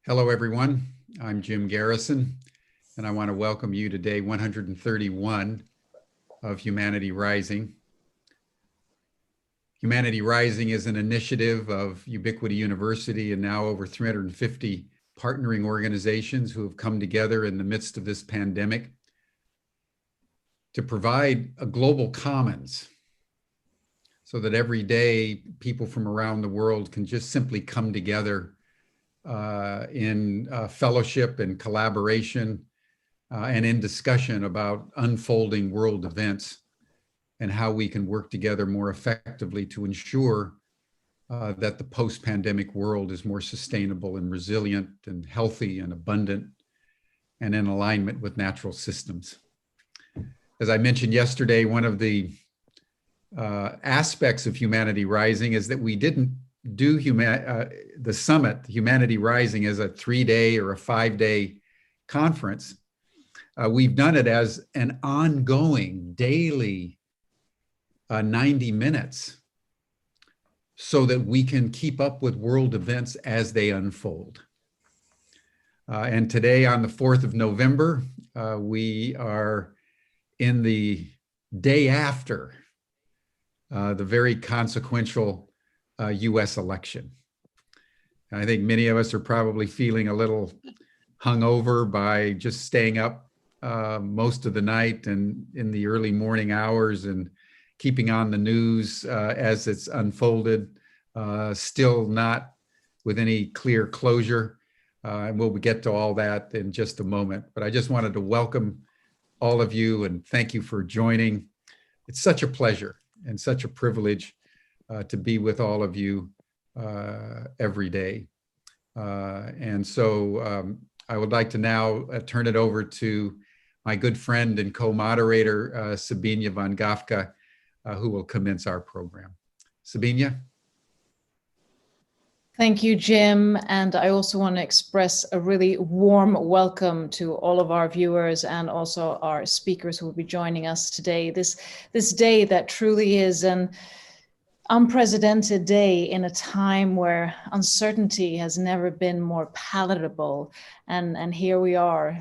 Hello, everyone. I'm Jim Garrison, and I want to welcome you to day 131 of Humanity Rising. Humanity Rising is an initiative of Ubiquity University and now over 350 partnering organizations who have come together in the midst of this pandemic to provide a global commons so that every day people from around the world can just simply come together in fellowship and collaboration and in discussion about unfolding world events and how we can work together more effectively to ensure that the post-pandemic world is more sustainable and resilient and healthy and abundant and in alignment with natural systems. As I mentioned yesterday, one of the aspects of Humanity Rising is that we didn't do the summit, Humanity Rising, as a 3-day or a 5-day conference. We've done it as an ongoing daily 90 minutes so that we can keep up with world events as they unfold. And today on the 4th of November, we are in the day after the very consequential US election. I think many of us are probably feeling a little hungover by just staying up most of the night and in the early morning hours and keeping on the news as it's unfolded, still not with any clear closure. And we'll get to all that in just a moment. But I just wanted to welcome all of you and thank you for joining. It's such a pleasure and such a privilege to be with all of you every day. And so I would like to now turn it over to my good friend and co-moderator, Sabina van Gafka, who will commence our program. Sabina? Thank you, Jim. And I also want to express a really warm welcome to all of our viewers and also our speakers who will be joining us today. This day that truly is an unprecedented day in a time where uncertainty has never been more palatable. And here we are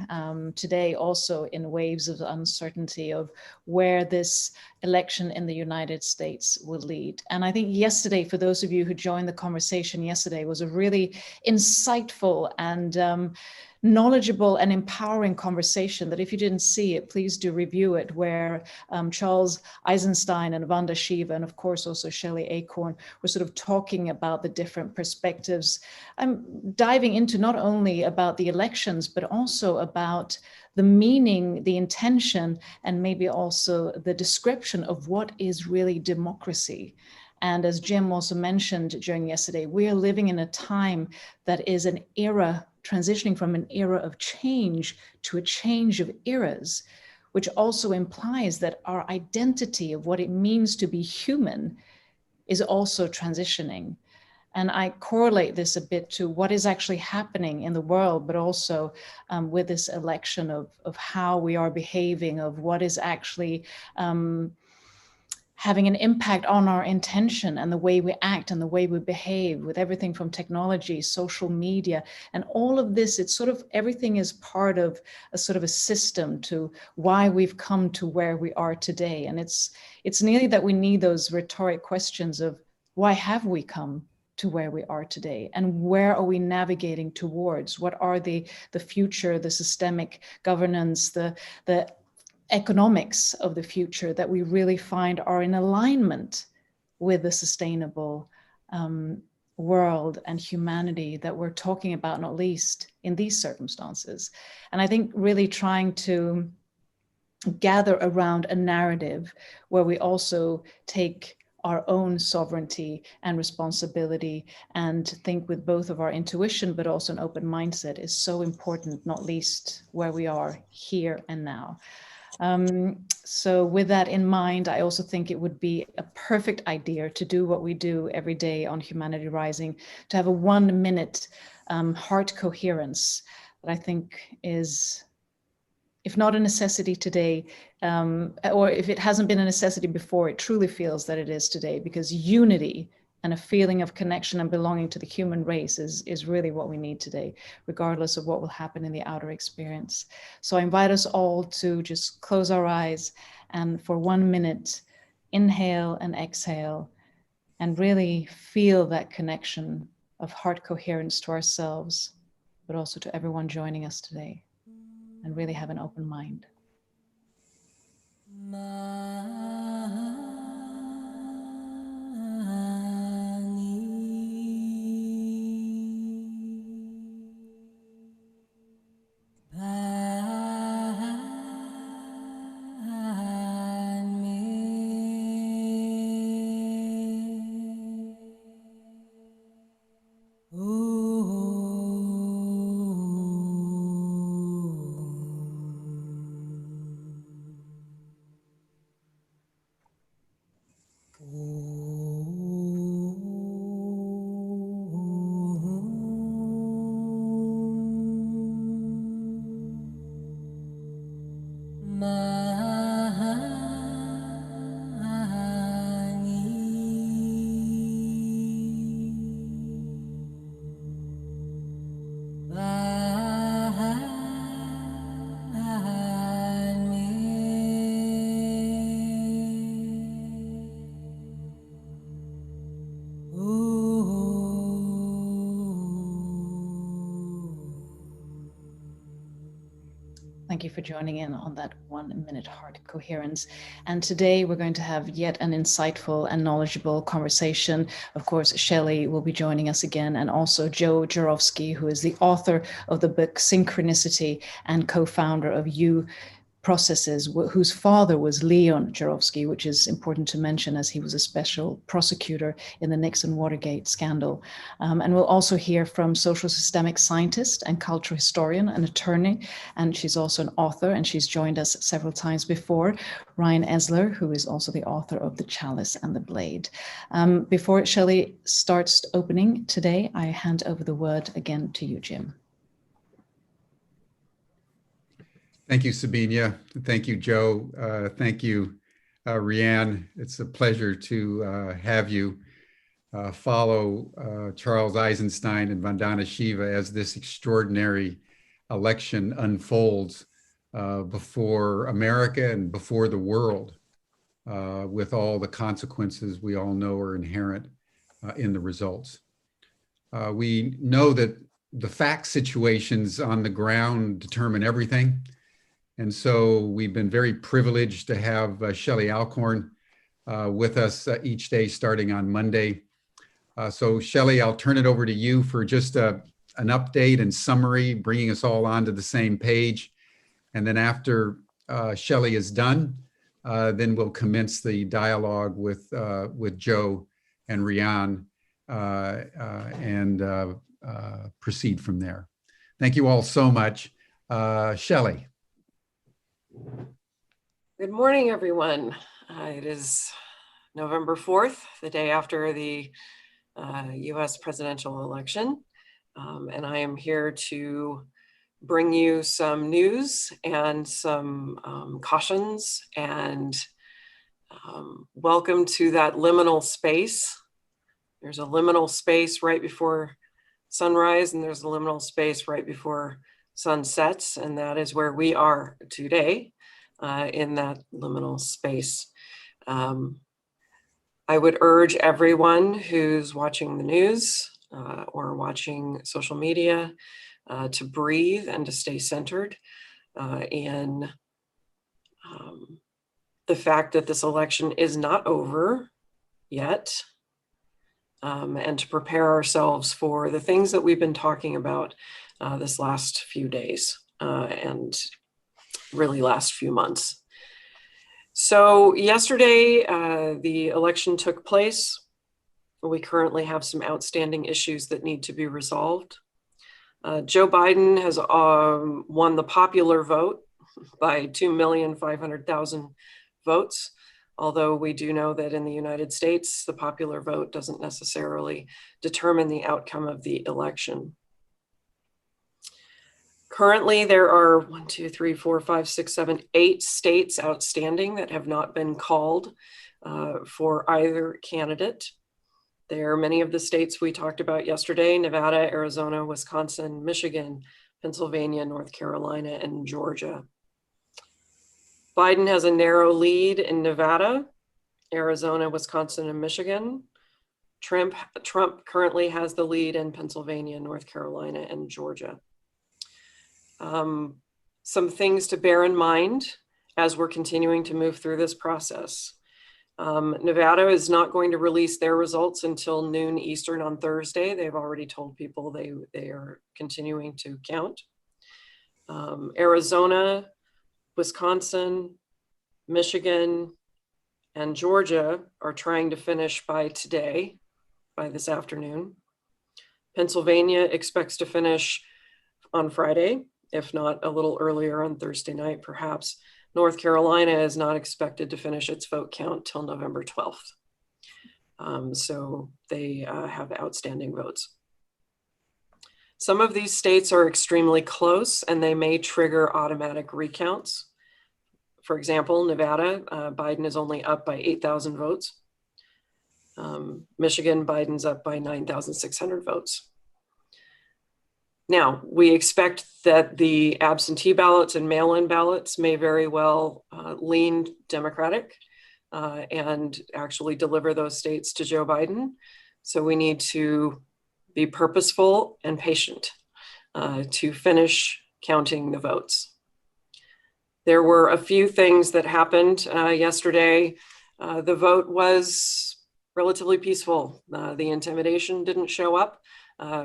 today also in waves of uncertainty of where this election in the United States will lead. And I think yesterday, for those of you who joined the conversation yesterday, was a really insightful and knowledgeable and empowering conversation that if you didn't see it, please do review it, where Charles Eisenstein and Vanda Shiva, and of course also Shelly Alcorn, were sort of talking about the different perspectives. I'm diving into not only about the elections, but also about the meaning, the intention, and maybe also the description of what is really democracy. And as Jim also mentioned during yesterday, we are living in a time that is an era transitioning from an era of change to a change of eras, which also implies that our identity of what it means to be human is also transitioning. And I correlate this a bit to what is actually happening in the world, but also with this election of how we are behaving, of what is actually having an impact on our intention and the way we act and the way we behave, with everything from technology, social media, and all of this. It's sort of everything is part of a sort of a system to why we've come to where we are today. And it's nearly that we need those rhetoric questions of why have we come to where we are today, and where are we navigating towards? What are the future, the systemic governance, the economics of the future that we really find are in alignment with the sustainable world and humanity that we're talking about, not least in these circumstances. And I think really trying to gather around a narrative where we also take our own sovereignty and responsibility and think with both of our intuition, but also an open mindset is so important, not least where we are here and now. So with that in mind, I also think it would be a perfect idea to do what we do every day on Humanity Rising, to have a 1-minute heart coherence that I think is, if not a necessity today, or if it hasn't been a necessity before, it truly feels that it is today, because unity and a feeling of connection and belonging to the human race is really what we need today, regardless of what will happen in the outer experience. So I invite us all to just close our eyes and for 1 minute, inhale and exhale, and really feel that connection of heart coherence to ourselves, but also to everyone joining us today, and really have an open mind. Thank you for joining in on that 1 minute heart coherence. And today we're going to have yet an insightful and knowledgeable conversation. Of course, Shelly will be joining us again, and also Joe Jaworski, who is the author of the book Synchronicity and co-founder of Processes, whose father was Leon Jaworski, which is important to mention as he was a special prosecutor in the Nixon Watergate scandal. And we'll also hear from social systemic scientist and cultural historian and attorney, and she's also an author, and she's joined us several times before, Riane Eisler, who is also the author of The Chalice and the Blade. Before Shelly starts opening today, I hand over the word again to you, Jim. Thank you, Sabina. Thank you, Joe. Thank you, Riane. It's a pleasure to have you follow Charles Eisenstein and Vandana Shiva as this extraordinary election unfolds before America and before the world, with all the consequences we all know are inherent in the results. We know that the fact situations on the ground determine everything. And so we've been very privileged to have Shelly Alcorn with us each day starting on Monday. So Shelly, I'll turn it over to you for just an update and summary, bringing us all onto the same page. And then after Shelly is done, then we'll commence the dialogue with Joe and Riane and proceed from there. Thank you all so much. Shelly. Good morning, everyone. It is November 4th, the day after the US presidential election. And I am here to bring you some news and some cautions, and welcome to that liminal space. There's a liminal space right before sunrise, and there's a liminal space right before sunsets, and that is where we are today, in that liminal space. I would urge everyone who's watching the news or watching social media to breathe and to stay centered in the fact that this election is not over yet, and to prepare ourselves for the things that we've been talking about this last few days and really last few months. So yesterday, the election took place. We currently have some outstanding issues that need to be resolved. Joe Biden has won the popular vote by 2,500,000 votes, although we do know that in the United States, the popular vote doesn't necessarily determine the outcome of the election. Currently, there are 1, 2, 3, 4, 5, 6, 7, 8 states outstanding that have not been called for either candidate. There are many of the states we talked about yesterday: Nevada, Arizona, Wisconsin, Michigan, Pennsylvania, North Carolina, and Georgia. Biden has a narrow lead in Nevada, Arizona, Wisconsin, and Michigan. Trump currently has the lead in Pennsylvania, North Carolina, and Georgia. Some things to bear in mind as we're continuing to move through this process. Nevada is not going to release their results until noon Eastern on Thursday. They've already told people they are continuing to count. Arizona, Wisconsin, Michigan, and Georgia are trying to finish by today, by this afternoon. Pennsylvania expects to finish on Friday, if not a little earlier on Thursday night, perhaps. North Carolina is not expected to finish its vote count till November 12th. So they have outstanding votes. Some of these states are extremely close and they may trigger automatic recounts. For example, Nevada, Biden is only up by 8,000 votes. Michigan, Biden's up by 9,600 votes. Now, we expect that the absentee ballots and mail-in ballots may very well lean Democratic and actually deliver those states to Joe Biden. So we need to be purposeful and patient to finish counting the votes. There were a few things that happened yesterday. The vote was relatively peaceful. The intimidation didn't show up.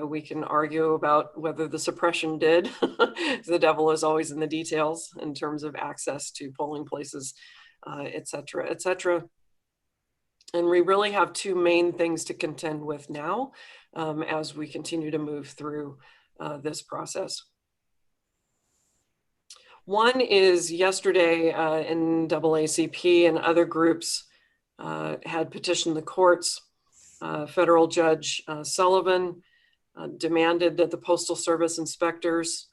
We can argue about whether the suppression did. The devil is always in the details in terms of access to polling places, et cetera, et cetera. And we really have two main things to contend with now as we continue to move through this process. One is yesterday NAACP and other groups had petitioned the courts. Federal Judge Sullivan demanded that the Postal Service inspectors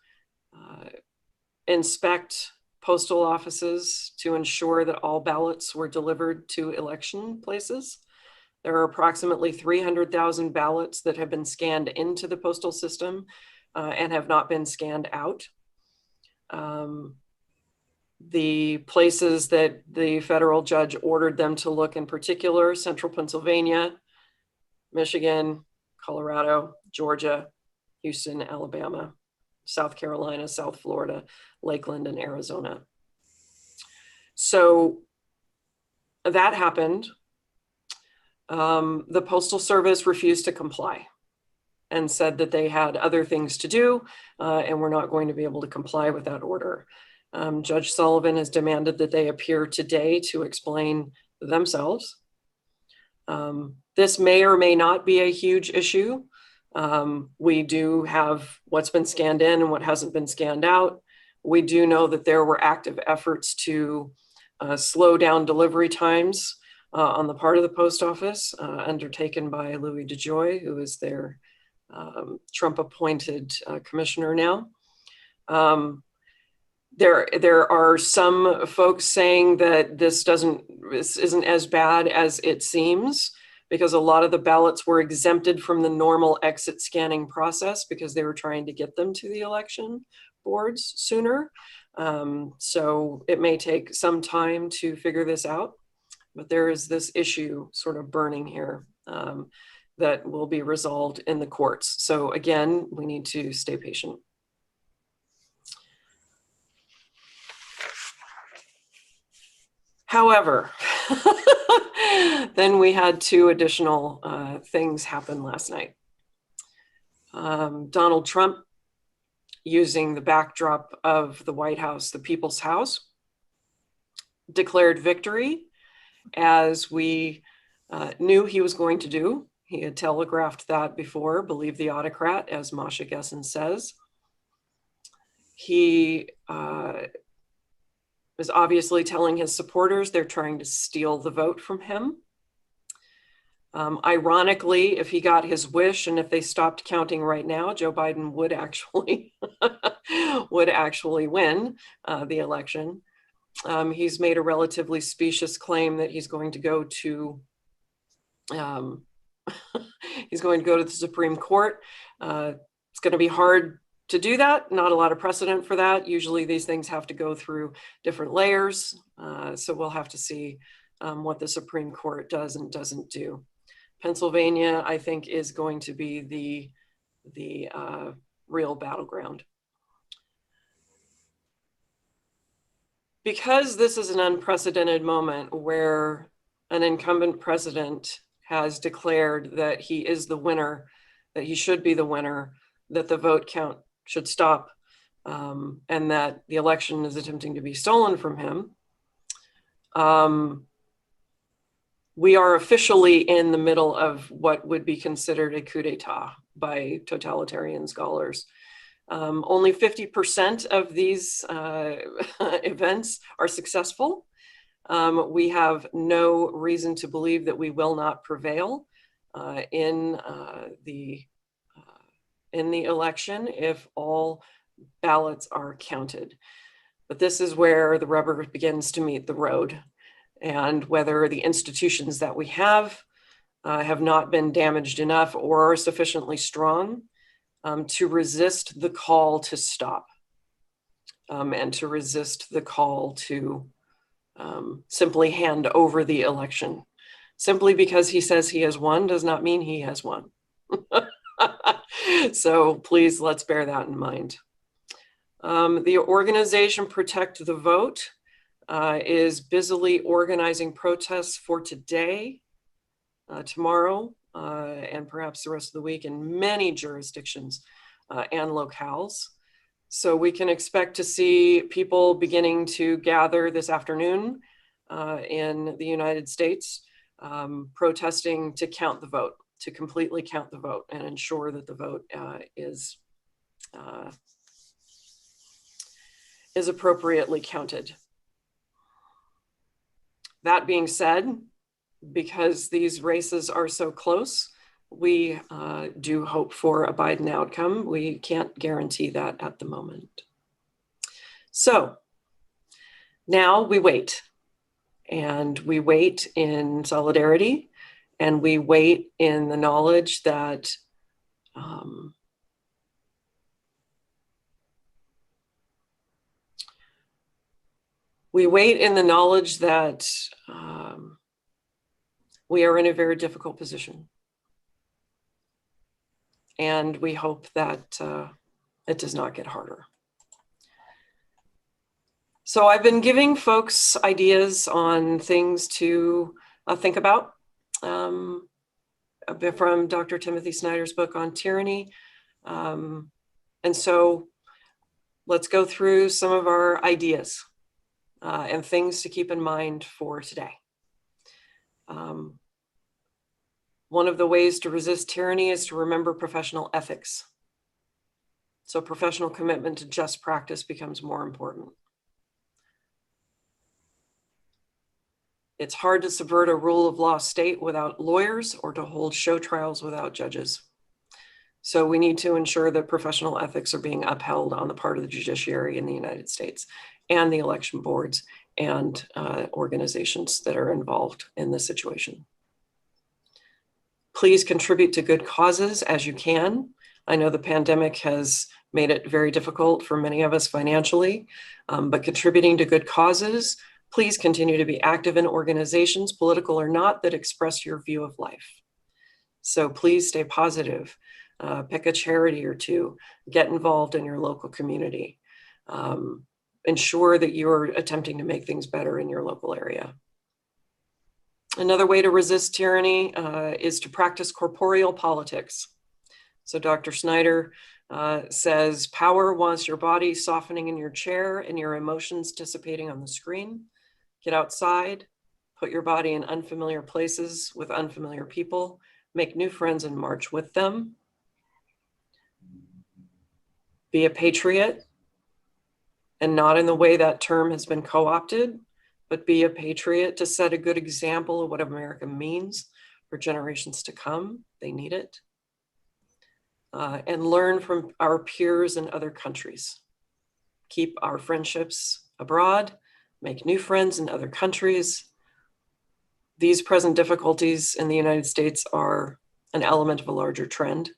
inspect postal offices to ensure that all ballots were delivered to election places. There are approximately 300,000 ballots that have been scanned into the postal system and have not been scanned out. The places that the federal judge ordered them to look in particular: Central Pennsylvania, Michigan, Colorado, Georgia, Houston, Alabama, South Carolina, South Florida, Lakeland, and Arizona. So that happened. The Postal Service refused to comply and said that they had other things to do and were not going to be able to comply with that order. Judge Sullivan has demanded that they appear today to explain themselves. This may or may not be a huge issue. We do have what's been scanned in and what hasn't been scanned out. We do know that there were active efforts to slow down delivery times on the part of the post office, undertaken by Louis DeJoy, who is their Trump-appointed commissioner now. There are some folks saying that this isn't as bad as it seems, because a lot of the ballots were exempted from the normal exit scanning process because they were trying to get them to the election boards sooner. So it may take some time to figure this out, but there is this issue sort of burning here that will be resolved in the courts. So again, we need to stay patient. However, then we had two additional things happen last night. Donald Trump, using the backdrop of the White House, the People's House, declared victory, as we knew he was going to do. He had telegraphed that before, believe the autocrat, as Masha Gessen says. He is obviously telling his supporters they're trying to steal the vote from him. Ironically, if he got his wish and if they stopped counting right now, Joe Biden would actually win the election. He's made a relatively specious claim that he's going to go to He's going to go to the Supreme Court. It's going to be hard to do that. Not a lot of precedent for that. Usually these things have to go through different layers. So we'll have to see what the Supreme Court does and doesn't do. Pennsylvania, I think, is going to be the real battleground. Because this is an unprecedented moment where an incumbent president has declared that he is the winner, that he should be the winner, that the vote count should stop, and that the election is attempting to be stolen from him, we are officially in the middle of what would be considered a coup d'etat by totalitarian scholars. Only 50% of these events are successful. We have no reason to believe that we will not prevail in the election if all ballots are counted. But this is where the rubber begins to meet the road, and whether the institutions that we have not been damaged enough or are sufficiently strong to resist the call to stop and to resist the call to simply hand over the election. Simply because he says he has won does not mean he has won. So please, let's bear that in mind. The organization Protect the Vote is busily organizing protests for today, tomorrow, and perhaps the rest of the week in many jurisdictions and locales. So we can expect to see people beginning to gather this afternoon in the United States, protesting to count the vote, to completely count the vote and ensure that the vote is appropriately counted. That being said, because these races are so close, we do hope for a Biden outcome. We can't guarantee that at the moment. So now we wait, and we wait in solidarity, and we wait in the knowledge that we are in a very difficult position. And we hope that it does not get harder. So I've been giving folks ideas on things to think about from Dr. Timothy Snyder's book on tyranny. And so let's go through some of our ideas and things to keep in mind for today. One of the ways to resist tyranny is to remember professional ethics. So professional commitment to just practice becomes more important. It's hard to subvert a rule of law state without lawyers or to hold show trials without judges. So we need to ensure that professional ethics are being upheld on the part of the judiciary in the United States and the election boards and organizations that are involved in this situation. Please contribute to good causes as you can. I know the pandemic has made it very difficult for many of us financially, but contributing to good causes, please continue to be active in organizations, political or not, that express your view of life. So please stay positive, pick a charity or two, get involved in your local community. Ensure that you're attempting to make things better in your local area. Another way to resist tyranny is to practice corporeal politics. So Dr. Snyder says, power wants your body softening in your chair and your emotions dissipating on the screen. Get outside, put your body in unfamiliar places with unfamiliar people, make new friends and march with them. Be a patriot, and not in the way that term has been co-opted, but be a patriot to set a good example of what America means for generations to come. They need it. And learn from our peers in other countries. Keep our friendships abroad, make new friends in other countries. These present difficulties in the United States are an element of a larger trend.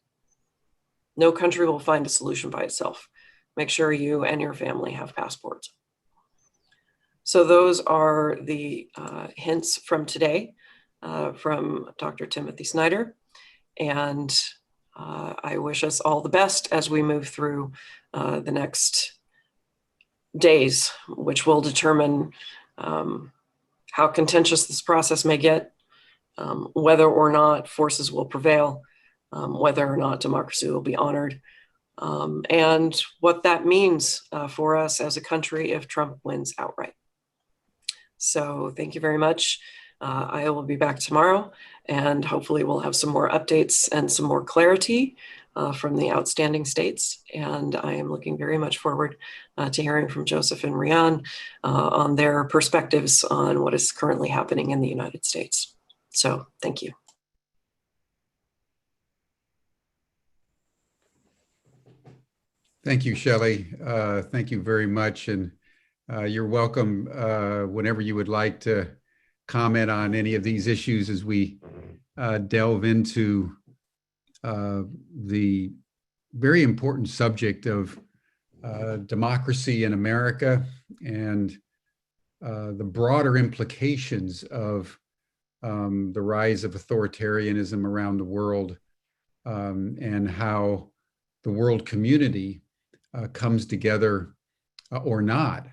No country will find a solution by itself. Make sure you and your family have passports. So those are the hints from today from Dr. Timothy Snyder. And I wish us all the best as we move through the next days, which will determine how contentious this process may get, whether or not forces will prevail, whether or not democracy will be honored, and what that means for us as a country if Trump wins outright. So thank you very much. I will be back tomorrow, and hopefully we'll have some more updates and some more clarity from the outstanding states. And I am looking very much forward to hearing from Joseph and Riane on their perspectives on what is currently happening in the United States. So thank you. Thank you, Shelly. Thank you very much. And you're welcome whenever you would like to comment on any of these issues as we delve into the very important subject of democracy in America and the broader implications of the rise of authoritarianism around the world, and how the world community comes together or not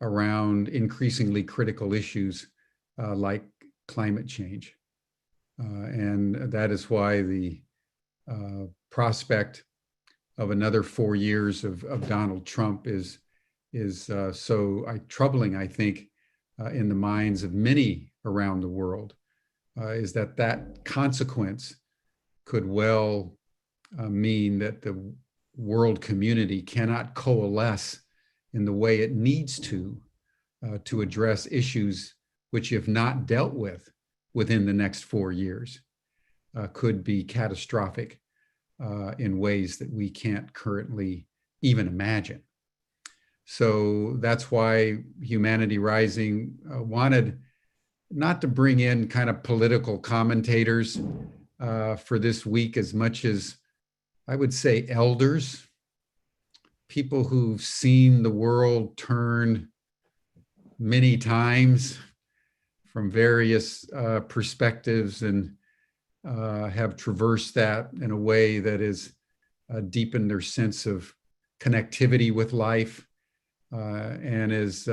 around increasingly critical issues like climate change. And that is why the prospect of another 4 years of Donald Trump is so troubling, I think, in the minds of many around the world, is that consequence could well mean that the world community cannot coalesce in the way it needs to address issues which, if not dealt with within the next 4 years, could be catastrophic in ways that we can't currently even imagine. So that's why Humanity Rising wanted not to bring in kind of political commentators for this week as much as, I would say, elders, people who've seen the world turn many times from various perspectives and have traversed that in a way that has deepened their sense of connectivity with life and has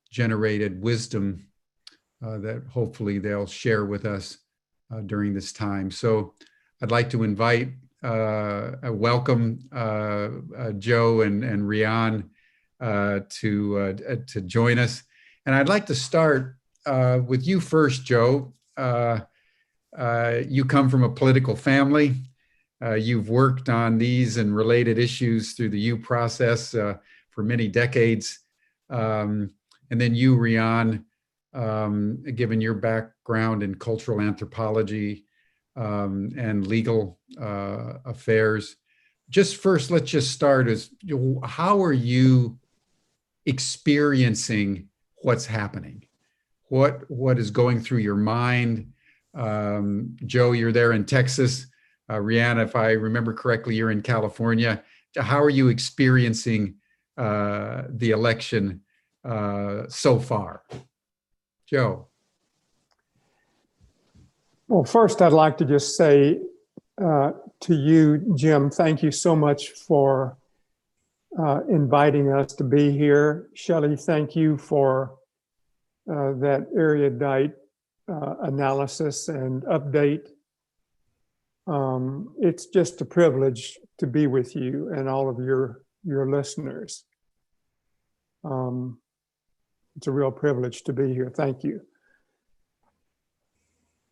generated wisdom that hopefully they'll share with us during this time. So I'd like to invite welcome Joe and Riane to join us. And I'd like to start with you first, Joe. You come from a political family. You've worked on these and related issues through the U process for many decades. And then you, Riane, given your background in cultural anthropology and legal affairs. Just first, let's just start as, how are you experiencing what's happening? What is going through your mind? Joe, you're there in Texas. Riane, if I remember correctly, you're in California. How are you experiencing the election so far? Joe. Well, first, I'd like to just say to you, Jim, thank you so much for inviting us to be here. Shelly, thank you for that erudite analysis and update. It's just a privilege to be with you and all of your listeners. It's a real privilege to be here. Thank you.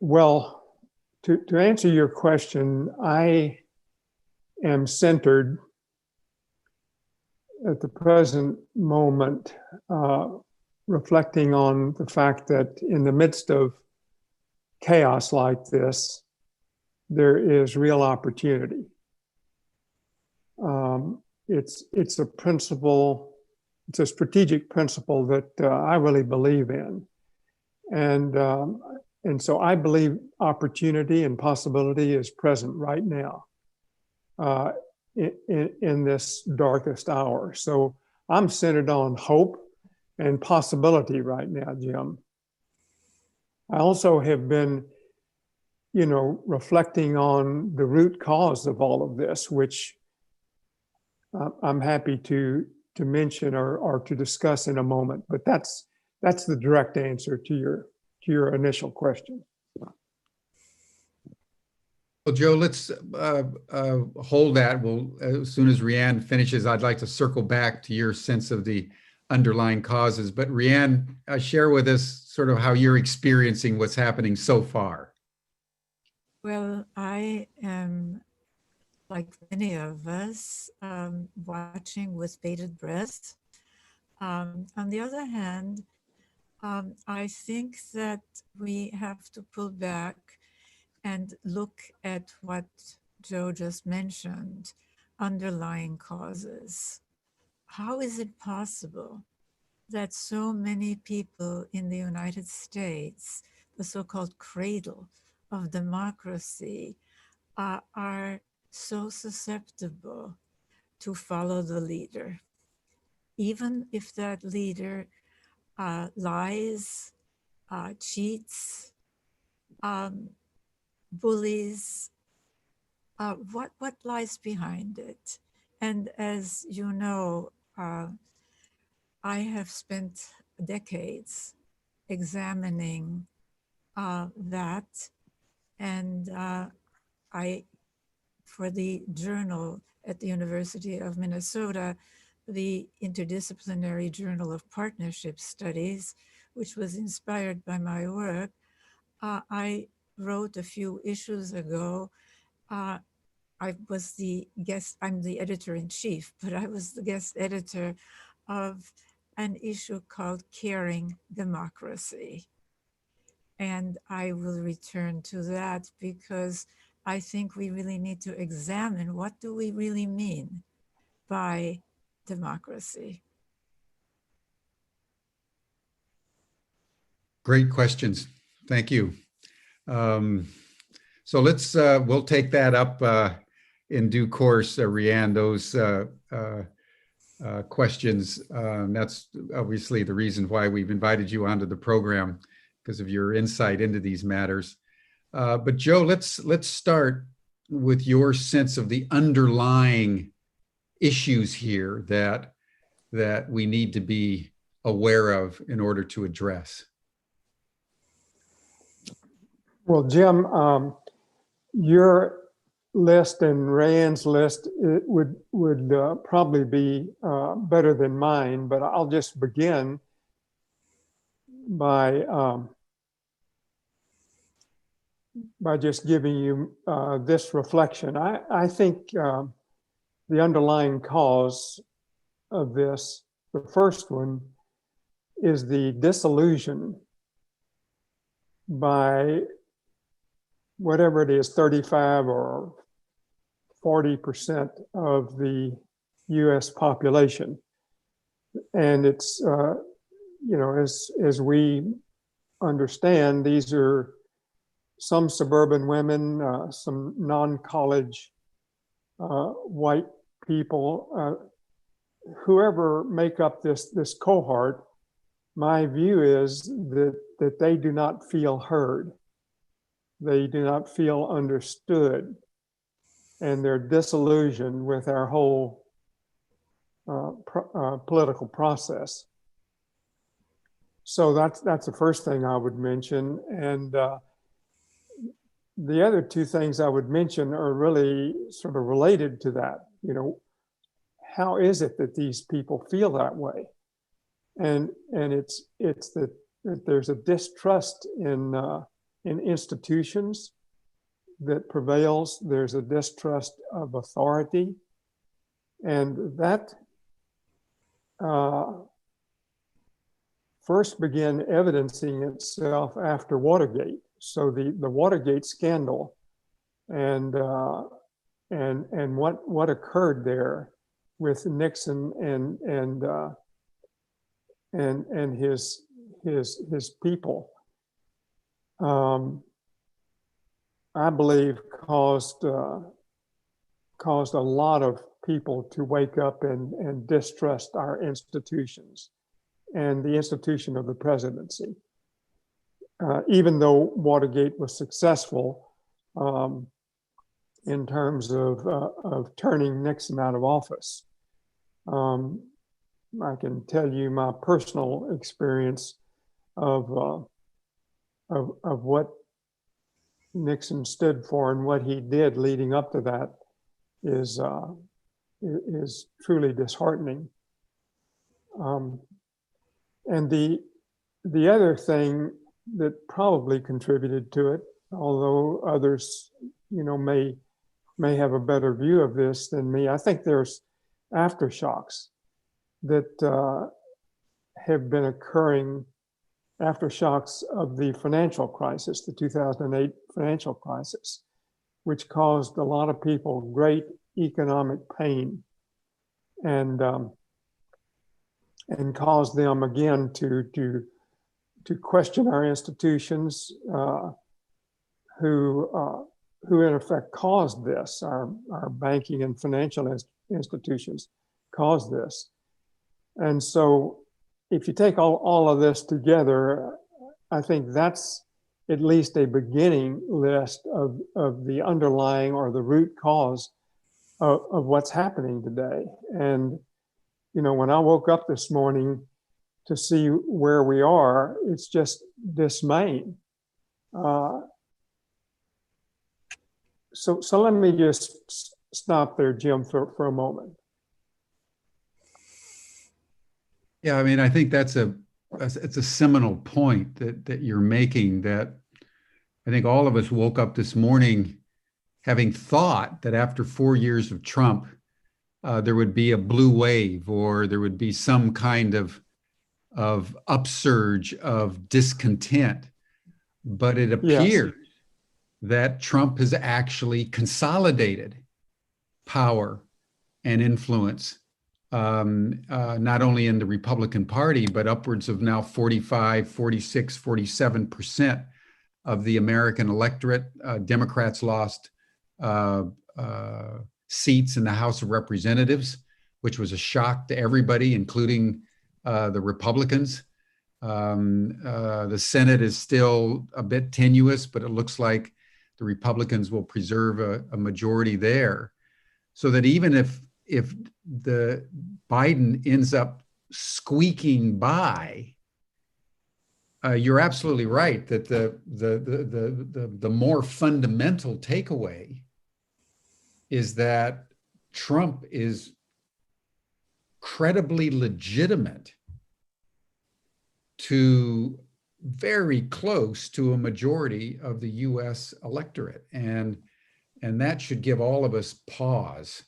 Well, to answer your question, I am centered at the present moment, reflecting on the fact that in the midst of chaos like this, there is real opportunity. It's a principle, it's a strategic principle that I really believe in. And And so I believe opportunity and possibility is present right now in this darkest hour. So I'm centered on hope and possibility right now, Jim. I also have been, reflecting on the root cause of all of this, which I'm happy to mention or to discuss in a moment. But that's the direct answer to your initial question. Well, Joe, let's hold that. We'll, as soon as Riane finishes, I'd like to circle back to your sense of the underlying causes. But Riane, share with us sort of how you're experiencing what's happening so far. Well, I am, like many of us, watching with bated breath. On the other hand, I think that we have to pull back and look at what Joe just mentioned, underlying causes. How is it possible that so many people in the United States, the so-called cradle of democracy, are so susceptible to follow the leader, even if that leader lies, cheats, bullies? What lies behind it? And as you know, I have spent decades examining that, and for the journal at the University of Minnesota, the Interdisciplinary Journal of Partnership Studies, which was inspired by my work, I wrote a few issues ago. I was the guest, I'm the editor-in-chief, but I was the guest editor of an issue called Caring Democracy. And I will return to that because I think we really need to examine what do we really mean by democracy. Great questions. Thank you. So let's, we'll take that up in due course, Riane, those questions. That's obviously the reason why we've invited you onto the program, because of your insight into these matters. But Joe, let's start with your sense of the underlying issues here that we need to be aware of in order to address. Well, Jim, your list and Riane's list would probably be better than mine, but I'll just begin by just giving you this reflection. I think the underlying cause of this, the first one, is the disillusion by whatever it is, 35 or 40% of the US population. And it's, as we understand, these are some suburban women, some non-college white people, whoever make up this cohort. My view is that they do not feel heard. They do not feel understood, and they're disillusioned with our whole political process. So that's the first thing I would mention. And the other two things I would mention are really sort of related to that. How is it that these people feel that way? And it's that there's a distrust in institutions that prevails. There's a distrust of authority, and that first began evidencing itself after Watergate. So the Watergate scandal and what occurred there with Nixon and his people I believe caused a lot of people to wake up and distrust our institutions and the institution of the presidency. Even though Watergate was successful in terms of turning Nixon out of office, I can tell you my personal experience of what Nixon stood for and what he did leading up to that is truly disheartening. And the other thing that probably contributed to it, although others, may have a better view of this than me, I think there's aftershocks that have been occurring, aftershocks of the financial crisis, the 2008 financial crisis, which caused a lot of people great economic pain and caused them again to question our institutions, who in effect caused this. Our banking and financial institutions caused this. And so if you take all of this together, I think that's at least a beginning list of the underlying or the root cause of what's happening today. And, when I woke up this morning to see where we are, it's just dismaying. So let me just stop there, Jim, for a moment. Yeah, I mean, I think it's a seminal point that you're making, that I think all of us woke up this morning having thought that after 4 years of Trump, there would be a blue wave, or there would be some kind of upsurge of discontent. But it appears that Trump has actually consolidated power and influence, not only in the Republican Party, but upwards of now 45, 46, 47% of the American electorate. Democrats lost seats in the House of Representatives, which was a shock to everybody, including the Republicans. The Senate is still a bit tenuous, but it looks like the Republicans will preserve a majority there. So that even if the Biden ends up squeaking by, you're absolutely right that the more fundamental takeaway is that Trump is credibly legitimate to very close to a majority of the US electorate. And that should give all of us pause,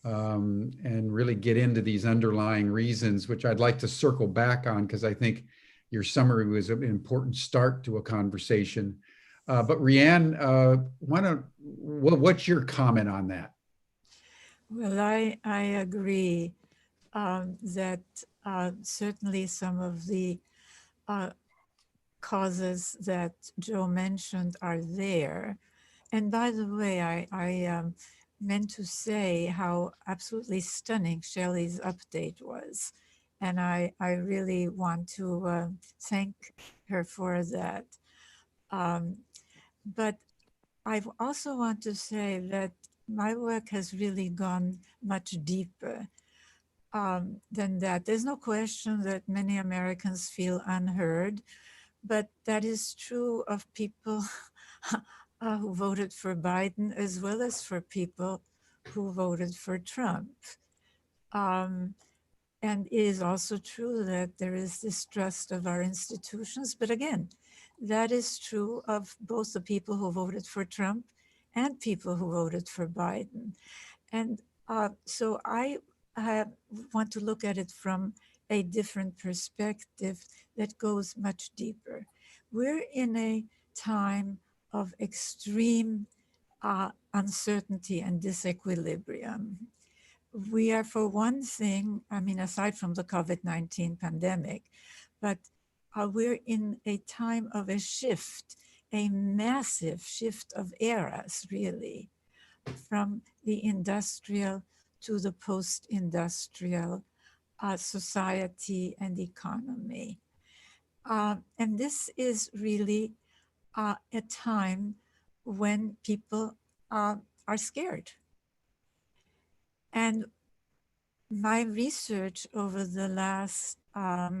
and really get into these underlying reasons, which I'd like to circle back on, because I think your summary was an important start to a conversation. But Riane, what's your comment on that? Well, I agree that certainly some of the causes that Joe mentioned are there. And by the way, I meant to say how absolutely stunning Shelly's update was. And I really want to thank her for that. But I also want to say that my work has really gone much deeper than that. There's no question that many Americans feel unheard, but that is true of people who voted for Biden, as well as for people who voted for Trump. And it is also true that there is distrust of our institutions. But again, that is true of both the people who voted for Trump and people who voted for Biden. And so I want to look at it from a different perspective that goes much deeper. We're in a time of extreme uncertainty and disequilibrium. We are, for one thing, I mean, aside from the COVID-19 pandemic, but we're in a time of a shift a massive shift of eras, really, from the industrial to the post-industrial society and economy. And this is really a time when people are scared. And my research over the last, at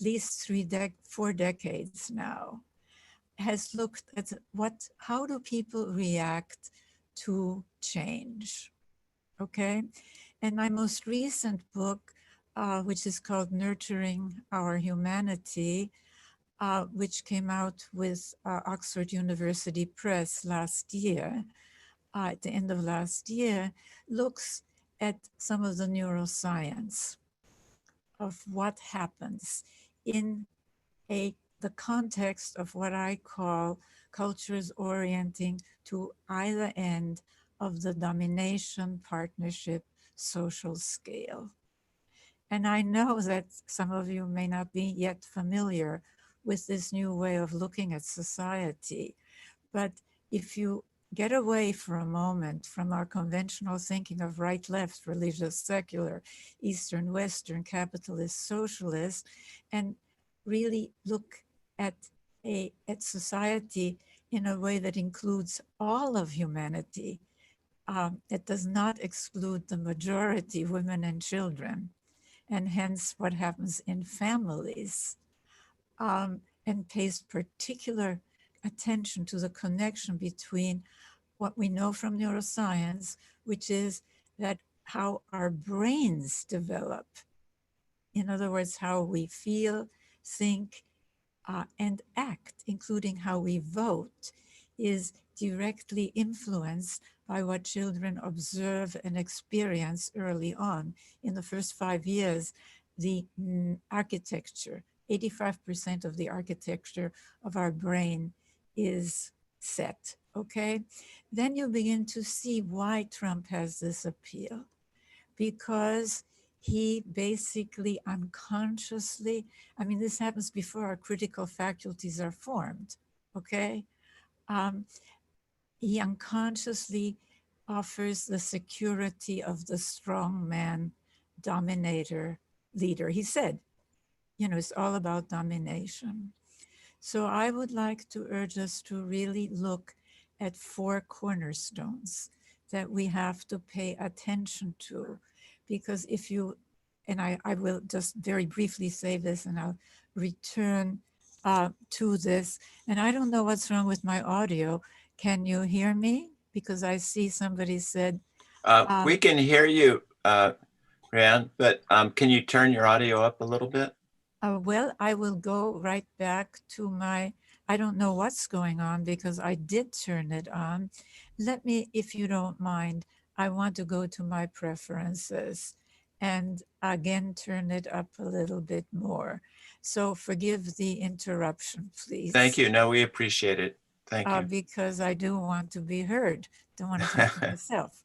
least 4 decades now, has looked at how do people react to change, okay? And my most recent book, which is called Nurturing Our Humanity, which came out with Oxford University Press last year, at the end of last year, looks at some of the neuroscience of what happens in the context of what I call cultures orienting to either end of the domination, partnership, social scale. And I know that some of you may not be yet familiar with this new way of looking at society, but if you get away for a moment from our conventional thinking of right, left, religious, secular, Eastern, Western, capitalist, socialist, and really look at society in a way that includes all of humanity. It does not exclude the majority, women and children, and hence what happens in families, and pays particular attention to the connection between what we know from neuroscience, which is that how our brains develop. In other words, how we feel, think, and act, including how we vote, is directly influenced by what children observe and experience early on. In the first 5 years, the architecture, 85% of the architecture of our brain is set, okay? Then you begin to see why Trump has this appeal. Because he basically unconsciously, I mean, this happens before our critical faculties are formed, okay? He unconsciously offers the security of the strong man, dominator, leader. He said, you know, it's all about domination. So I would like to urge us to really look at 4 cornerstones that we have to pay attention to. Because if you, and I will just very briefly say this and I'll return to this. And I don't know what's wrong with my audio. Can you hear me? Because I see somebody said. We can hear you, Riane, but can you turn your audio up a little bit? Well, I will go right back to my, I don't know what's going on because I did turn it on. Let me, if you don't mind, I want to go to my preferences and again turn it up a little bit more. So forgive the interruption, please. Thank you. No, we appreciate it. Thank you. Because I do want to be heard. Don't want to talk to myself.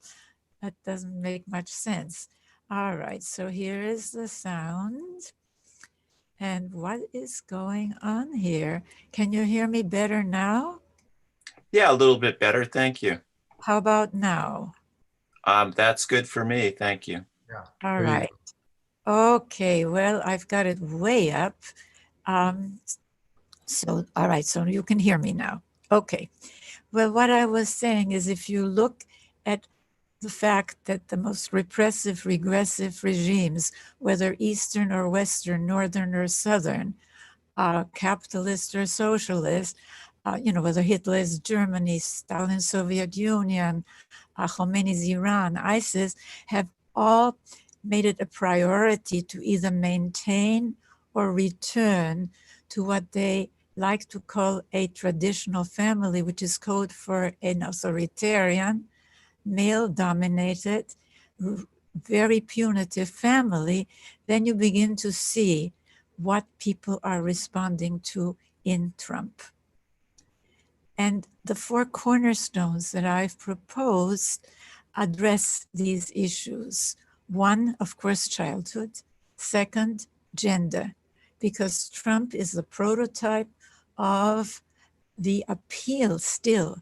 That doesn't make much sense. All right, so here is the sound. And what is going on here? Can you hear me better now? Yeah, a little bit better. Thank you. How about now? That's good for me. Thank you. Yeah. All There you right. Okay, well, I've got it way up. So, all right, so you can hear me now. Okay. Well, what I was saying is if you look at the fact that the most repressive, regressive regimes, whether Eastern or Western, Northern or Southern, capitalist or socialist, you know, whether Hitler's Germany, Stalin's Soviet Union, Khomeini's Iran, ISIS, have all made it a priority to either maintain or return to what they like to call a traditional family, which is code for an authoritarian, male-dominated, very punitive family. Then you begin to see what people are responding to in Trump. And the 4 cornerstones that I've proposed address these issues. 1, of course, childhood. 2nd, gender. because Trump is the prototype of the appeal still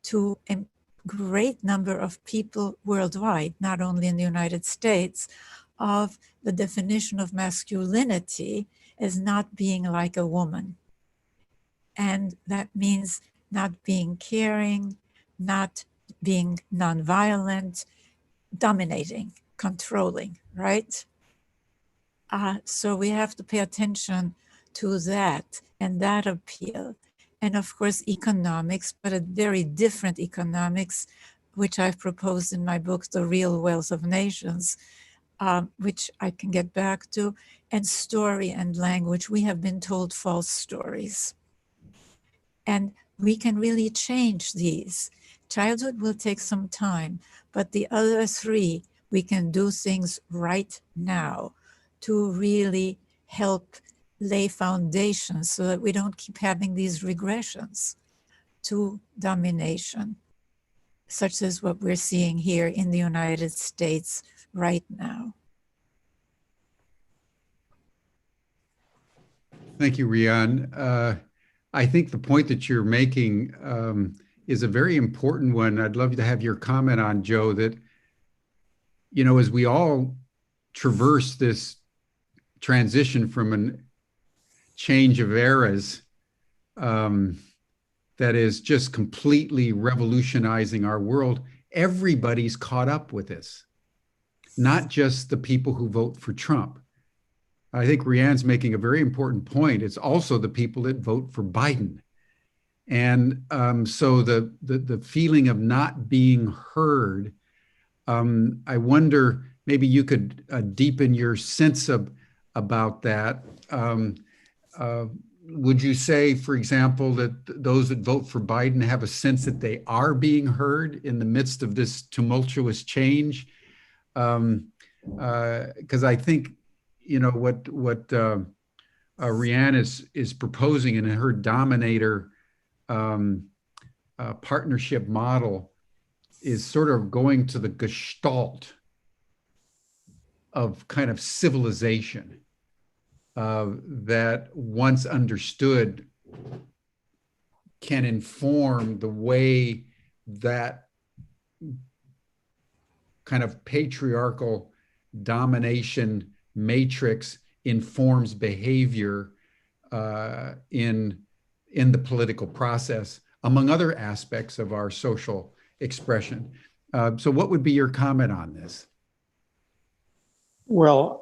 to a great number of people worldwide, not only in the United States, of the definition of masculinity as not being like a woman. And that means not being caring, not being nonviolent, dominating, controlling, right? So we have to pay attention to that and that appeal. And of course, economics, but a very different economics, which I've proposed in my book, The Real Wealth of Nations, which I can get back to, and story and language. We have been told false stories. And we can really change these. Childhood will take some time, but the other three, we can do things right now to really help lay foundations so that we don't keep having these regressions to domination, such as what we're seeing here in the United States right now. Thank you, Riane. I think the point that you're making is a very important one. I'd love to have your comment on, Joe, that, you know, as we all traverse this transition from a change of eras that is just completely revolutionizing our world, everybody's caught up with this, not just the people who vote for Trump. I think Riane's making a very important point. It's also the people that vote for Biden. And so the feeling of not being heard, I wonder, maybe you could deepen your sense about that. Would you say, for example, that those that vote for Biden have a sense that they are being heard in the midst of this tumultuous change? Because I think, you know, what Riane is proposing in her dominator partnership model is sort of going to the gestalt of kind of civilization that, once understood, can inform the way that kind of patriarchal domination matrix informs behavior in the political process, among other aspects of our social expression. So what would be your comment on this? Well,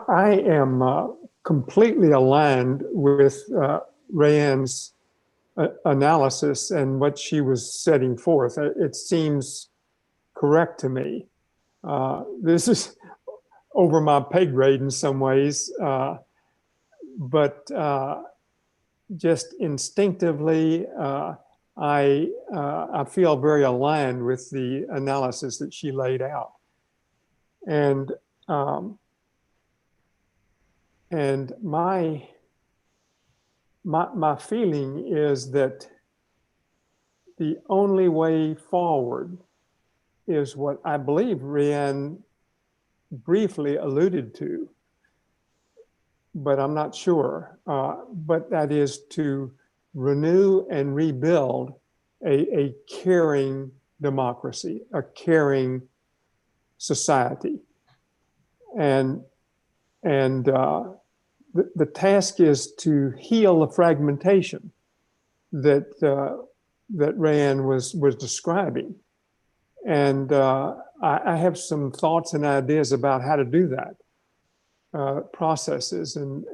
I am completely aligned with Riane's analysis and what she was setting forth. It seems correct to me. This is over my pay grade in some ways, but just instinctively, I feel very aligned with the analysis that she laid out. And my feeling is that the only way forward is what I believe Riane briefly alluded to, but I'm not sure. But that is to renew and rebuild a caring democracy, a caring society. And the task is to heal the fragmentation that Riane was describing. And I have some thoughts and ideas about how to do that, processes and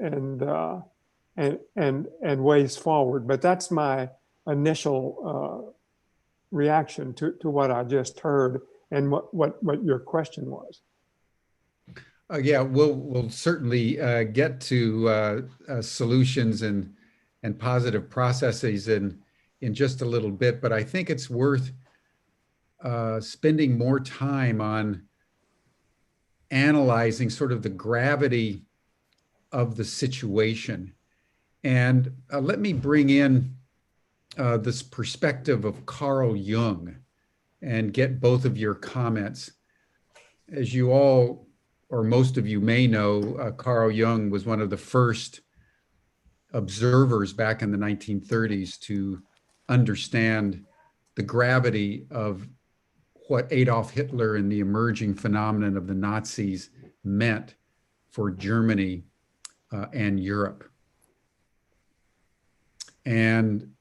ways forward. But that's my initial reaction to what I just heard and what your question was. Yeah, we'll certainly get to solutions and positive processes in just a little bit, but I think it's worth spending more time on analyzing sort of the gravity of the situation. And let me bring in this perspective of Carl Jung and get both of your comments. As you all, or most of you may know, Carl Jung was one of the first observers back in the 1930s to understand the gravity of what Adolf Hitler and the emerging phenomenon of the Nazis meant for Germany and Europe. And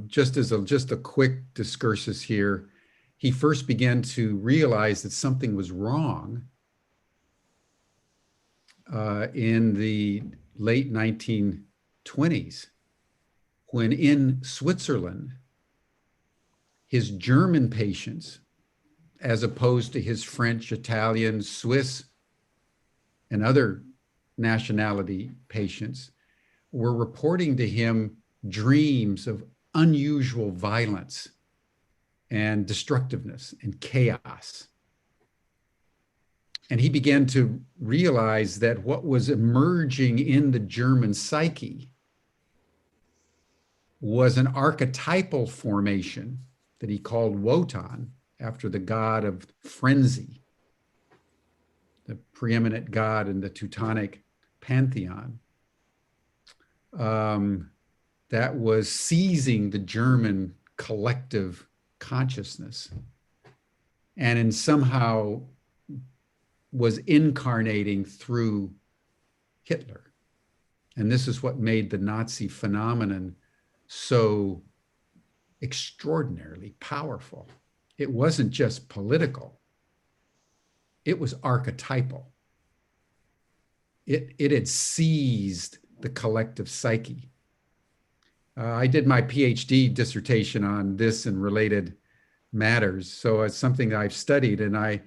just a quick discursus here, he first began to realize that something was wrong in the late 1920s, when in Switzerland, his German patients, as opposed to his French, Italian, Swiss, and other nationality patients, were reporting to him dreams of unusual violence and destructiveness and chaos. And he began to realize that what was emerging in the German psyche was an archetypal formation that he called Wotan, after the god of frenzy, the preeminent god in the Teutonic pantheon, that was seizing the German collective consciousness and somehow was incarnating through Hitler. And this is what made the Nazi phenomenon so extraordinarily powerful. It wasn't just political, it was archetypal. It had seized the collective psyche. I did my PhD dissertation on this and related matters, so it's something that I've studied, and I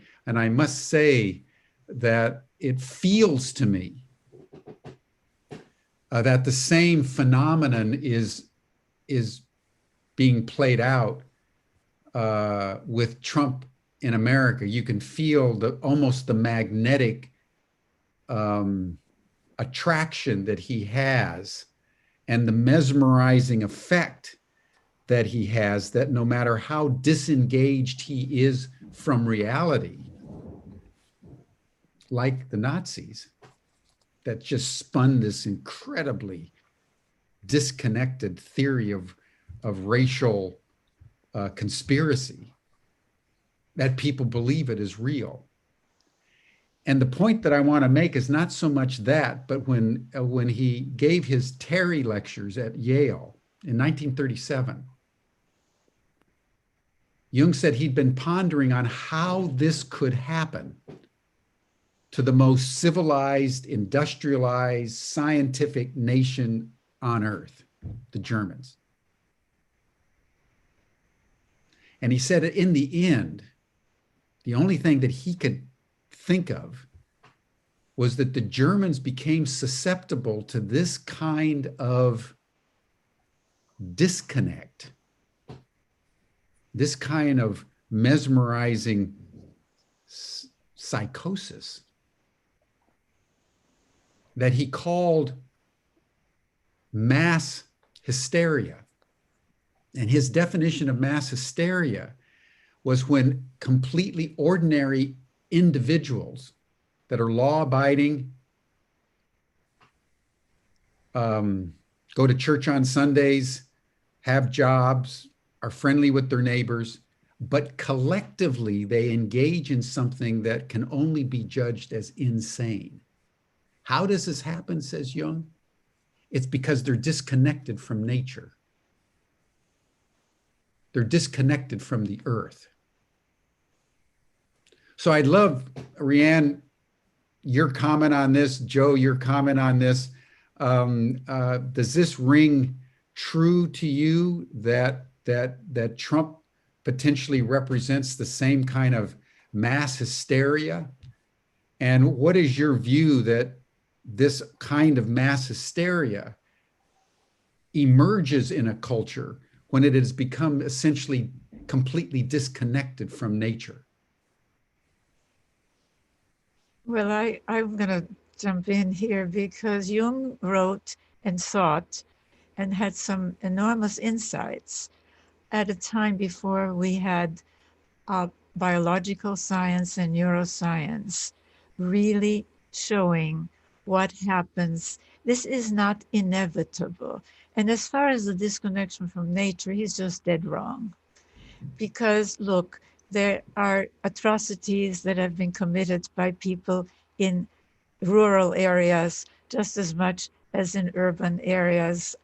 must say that it feels to me that the same phenomenon is being played out with Trump in America. You can feel almost the magnetic attraction that he has, and the mesmerizing effect that he has, that no matter how disengaged he is from reality, like the Nazis, that just spun this incredibly disconnected theory of racial conspiracy, that people believe it is real. And the point that I want to make is not so much that, but when he gave his Terry lectures at Yale in 1937, Jung said he'd been pondering on how this could happen to the most civilized, industrialized, scientific nation on earth, the Germans. And he said in the end, the only thing that he could think of was that the Germans became susceptible to this kind of disconnect, this kind of mesmerizing psychosis that he called mass hysteria. And his definition of mass hysteria was when completely ordinary individuals that are law-abiding, go to church on Sundays, have jobs, are friendly with their neighbors, but collectively they engage in something that can only be judged as insane. How does this happen, says Jung? It's because they're disconnected from nature. They're disconnected from the earth. So I'd love, Riane, your comment on this, Joe, your comment on this. Does this ring true to you that Trump potentially represents the same kind of mass hysteria? And what is your view that this kind of mass hysteria emerges in a culture when it has become essentially completely disconnected from nature? Well, I'm going to jump in here because Jung wrote and thought and had some enormous insights at a time before we had biological science and neuroscience really showing what happens. This is not inevitable. And as far as the disconnection from nature, he's just dead wrong. Because look, there are atrocities that have been committed by people in rural areas just as much as in urban areas.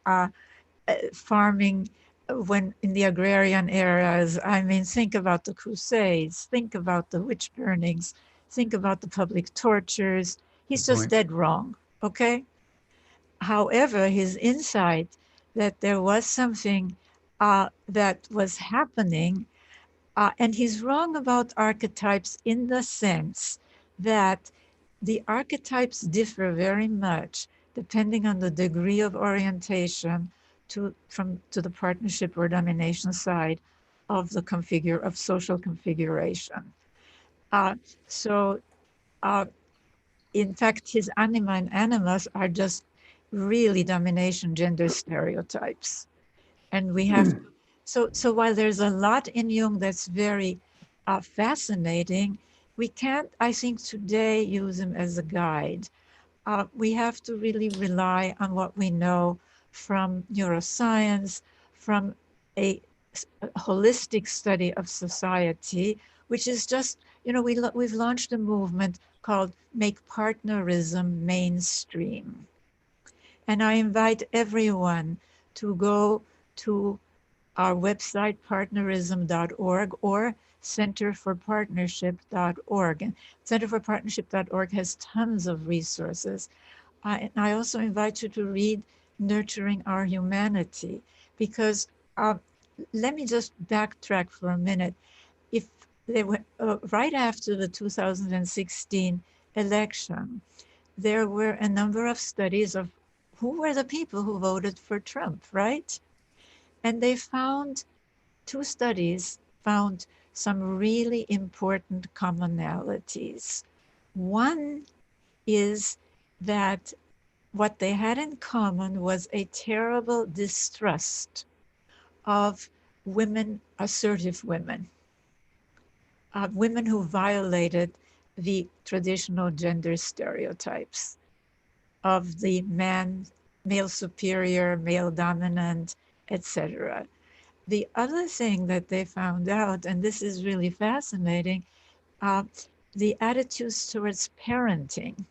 Farming, when in the agrarian areas, I mean, think about the Crusades, think about the witch burnings, think about the public tortures. He's Good just point. dead wrong, okay? However, his insight that there was something that was happening, and he's wrong about archetypes in the sense that the archetypes differ very much depending on the degree of orientation to the partnership or domination side of the of social configuration. So in fact, his anima and animus are just really domination gender stereotypes. And we have, so while there's a lot in Jung that's very fascinating, we can't, I think, today use him as a guide. We have to really rely on what we know from neuroscience, from a holistic study of society, which is just, you know, we've launched a movement called Make Partnerism Mainstream. And I invite everyone to go to our website, partnerism.org, or centerforpartnership.org. And centerforpartnership.org has tons of resources. And I also invite you to read Nurturing Our Humanity, because let me just backtrack for a minute. If they were right after the 2016 election, there were a number of studies of who were the people who voted for Trump, right? And they found, two studies found some really important commonalities. One is that what they had in common was a terrible distrust of women, assertive women, women who violated the traditional gender stereotypes of the male superior, male dominant, etc. The other thing that they found out, and this is really fascinating, the attitudes towards parenting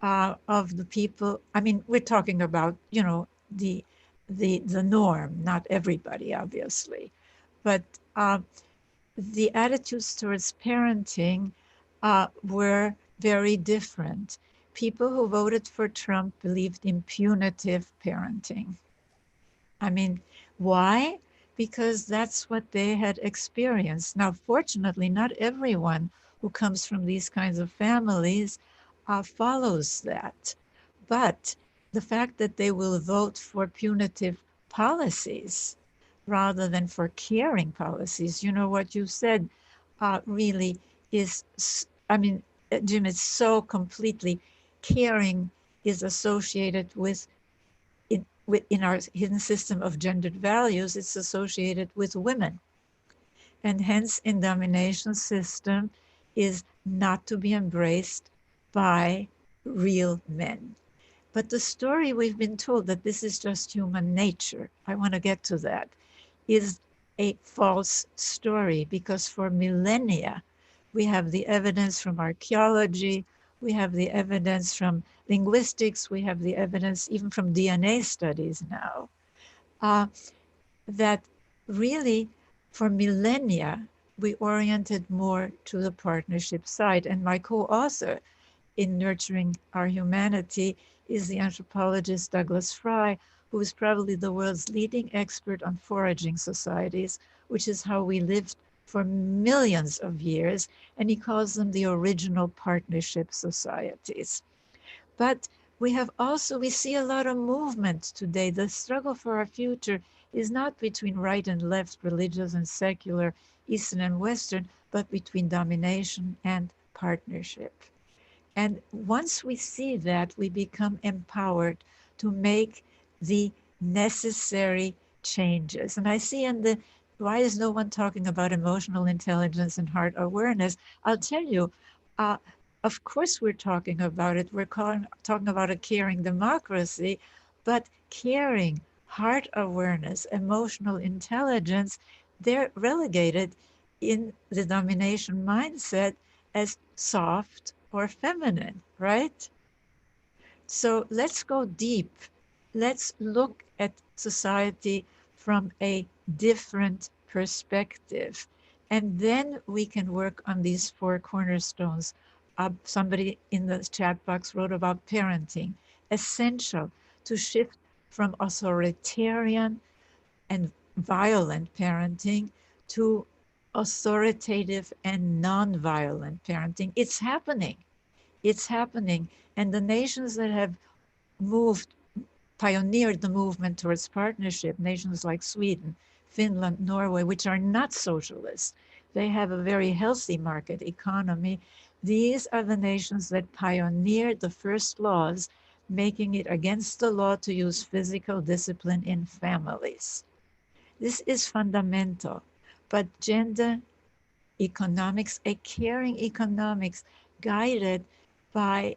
of the people. I mean, we're talking about, you know, the norm, not everybody, obviously, but the attitudes towards parenting were very different. People who voted for Trump believed in punitive parenting. I mean, why? Because that's what they had experienced. Now, fortunately, not everyone who comes from these kinds of families follows that. But the fact that they will vote for punitive policies rather than for caring policies, you know, what you said really is, I mean, Jim, it's so completely, caring is associated with, in our hidden system of gendered values, it's associated with women. And hence, in domination system is not to be embraced by real men. But the story we've been told that this is just human nature, I want to get to that, is a false story, because for millennia, we have the evidence from archaeology, we have the evidence from linguistics, we have the evidence even from DNA studies now, that really for millennia, we oriented more to the partnership side. And my co-author in Nurturing Our Humanity is the anthropologist Douglas Fry, who is probably the world's leading expert on foraging societies, which is how we lived for millions of years, and he calls them the original partnership societies. But we see a lot of movement today. The struggle for our future is not between right and left, religious and secular, Eastern and Western, but between domination and partnership. And once we see that, we become empowered to make the necessary changes. And I see why is no one talking about emotional intelligence and heart awareness? I'll tell you, Of course, we're talking about it. We're talking about a caring democracy, but caring, heart awareness, emotional intelligence, they're relegated in the domination mindset as soft or feminine, right? So let's go deep. Let's look at society from a different perspective. And then we can work on these four cornerstones. Somebody in the chat box wrote about parenting, essential to shift from authoritarian and violent parenting to authoritative and non-violent parenting. It's happening. It's happening. And the nations that have pioneered the movement towards partnership, nations like Sweden, Finland, Norway, which are not socialists, they have a very healthy market economy. These are the nations that pioneered the first laws, making it against the law to use physical discipline in families. This is fundamental, but gender economics, a caring economics guided by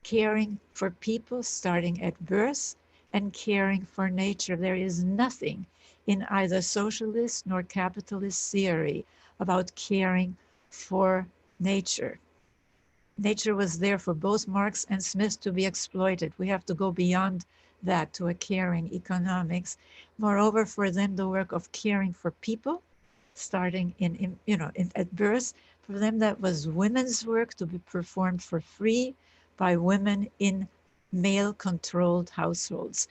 caring for people starting at birth and caring for nature. There is nothing in either socialist nor capitalist theory about caring for nature. Nature was there for both Marx and Smith to be exploited. We have to go beyond that to a caring economics. Moreover, for them, the work of caring for people, starting at birth, for them that was women's work to be performed for free by women in male-controlled households.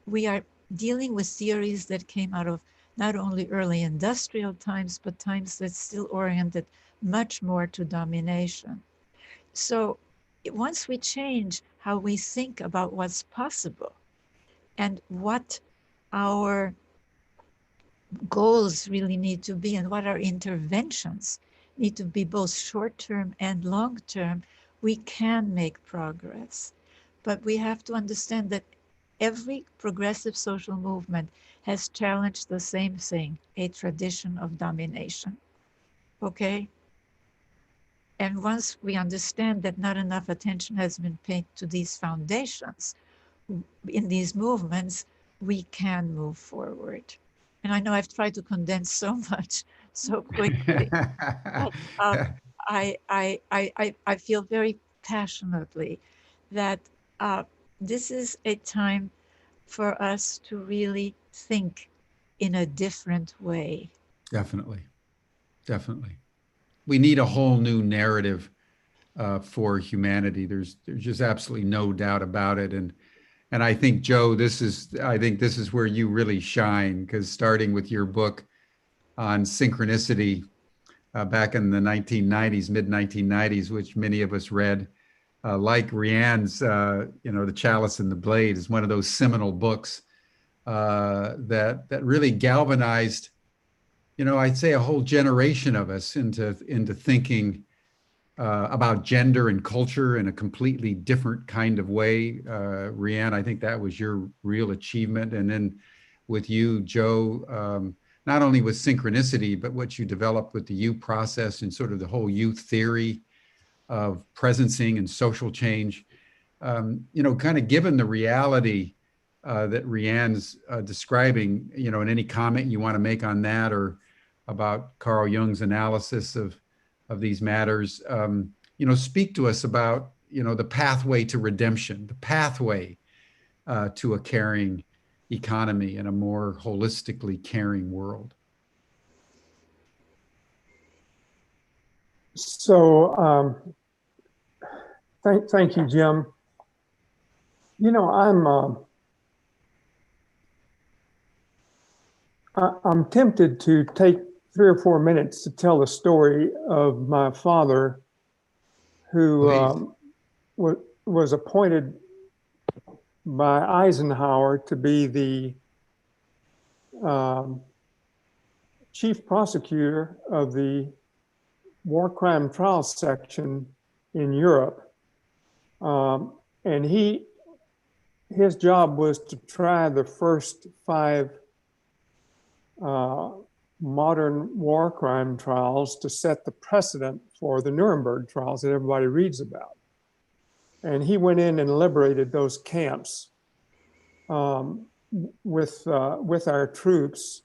We are dealing with theories that came out of not only early industrial times, but times that still oriented much more to domination. So once we change how we think about what's possible and what our goals really need to be and what our interventions need to be, both short-term and long-term, we can make progress. But we have to understand that every progressive social movement has challenged the same thing, a tradition of domination. Okay? And once we understand that not enough attention has been paid to these foundations in these movements, we can move forward. And I know I've tried to condense so much so quickly, but I feel very passionately that this is a time for us to really think in a different way. Definitely. Definitely. We need a whole new narrative for humanity. There's just absolutely no doubt about it. And I think, Joe, this is where you really shine, because starting with your book on synchronicity back in the 1990s, mid-1990s, which many of us read, like Riane's, The Chalice and the Blade is one of those seminal books that really galvanized, I'd say a whole generation of us into thinking about gender and culture in a completely different kind of way. Riane, I think that was your real achievement. And then with you, Joe, not only with synchronicity, but what you developed with the U process and sort of the whole youth theory of presencing and social change, kind of given the reality that Riane's describing, and any comment you want to make on that or about Carl Jung's analysis of these matters, speak to us about, the pathway to redemption, the pathway to a caring economy and a more holistically caring world. So thank you, Jim. I'm tempted to take 3 or 4 minutes to tell the story of my father, who was appointed by Eisenhower to be the chief prosecutor of the war crime trial section in Europe. And his job was to try the first 5 modern war crime trials to set the precedent for the Nuremberg trials that everybody reads about. And he went in and liberated those camps with our troops,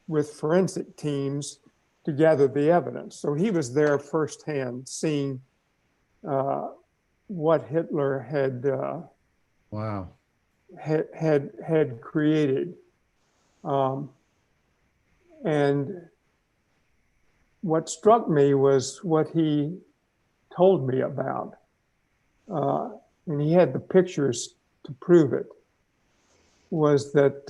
with forensic teams to gather the evidence. So he was there firsthand, seeing what Hitler had Wow. had created. And what struck me was what he told me about. And he had the pictures to prove it, was that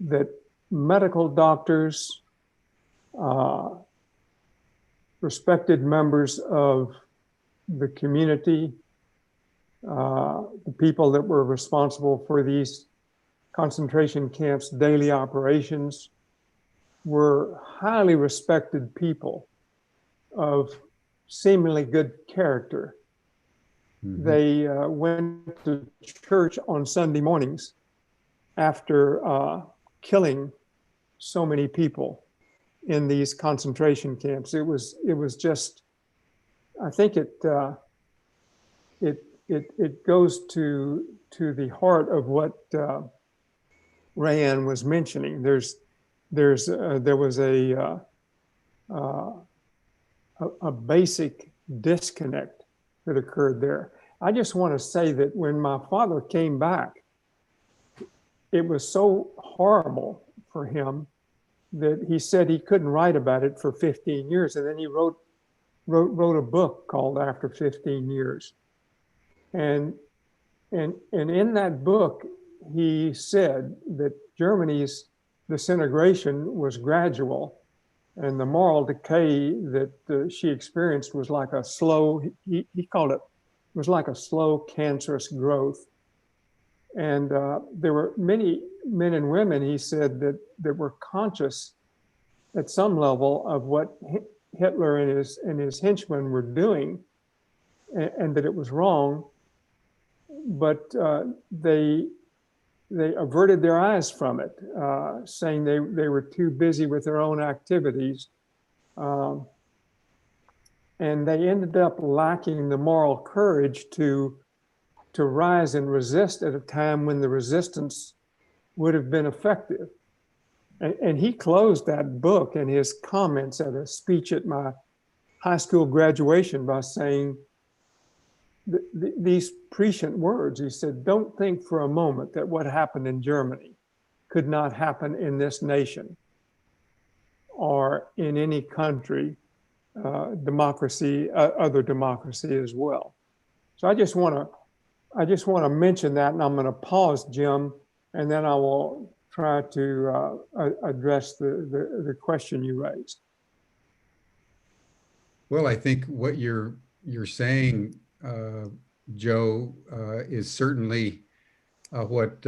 that medical doctors, respected members of the community, the people that were responsible for these concentration camps' daily operations, were highly respected people of seemingly good character. Mm-hmm. They went to church on Sunday mornings after killing so many people in these concentration camps. It was just, I think it goes to the heart of what Riane was mentioning. There was a basic disconnect that occurred there. I just want to say that when my father came back, it was so horrible for him that he said he couldn't write about it for 15 years. And then he wrote a book called After 15 Years. And in that book, he said that Germany's disintegration was gradual, and the moral decay that she experienced was like a slow, he called it, was like a slow cancerous growth. And there were many men and women, he said, that were conscious at some level of what Hitler and his henchmen were doing, and that it was wrong, but they averted their eyes from it, saying they were too busy with their own activities. And they ended up lacking the moral courage to rise and resist at a time when the resistance would have been effective. And he closed that book and his comments at a speech at my high school graduation by saying these prescient words. He said, "Don't think for a moment that what happened in Germany could not happen in this nation or in any country, democracy, other democracy as well." So I just want to mention that, and I'm going to pause, Jim, and then I will try to address the question you raised. Well, I think what you're saying, Joe, is certainly what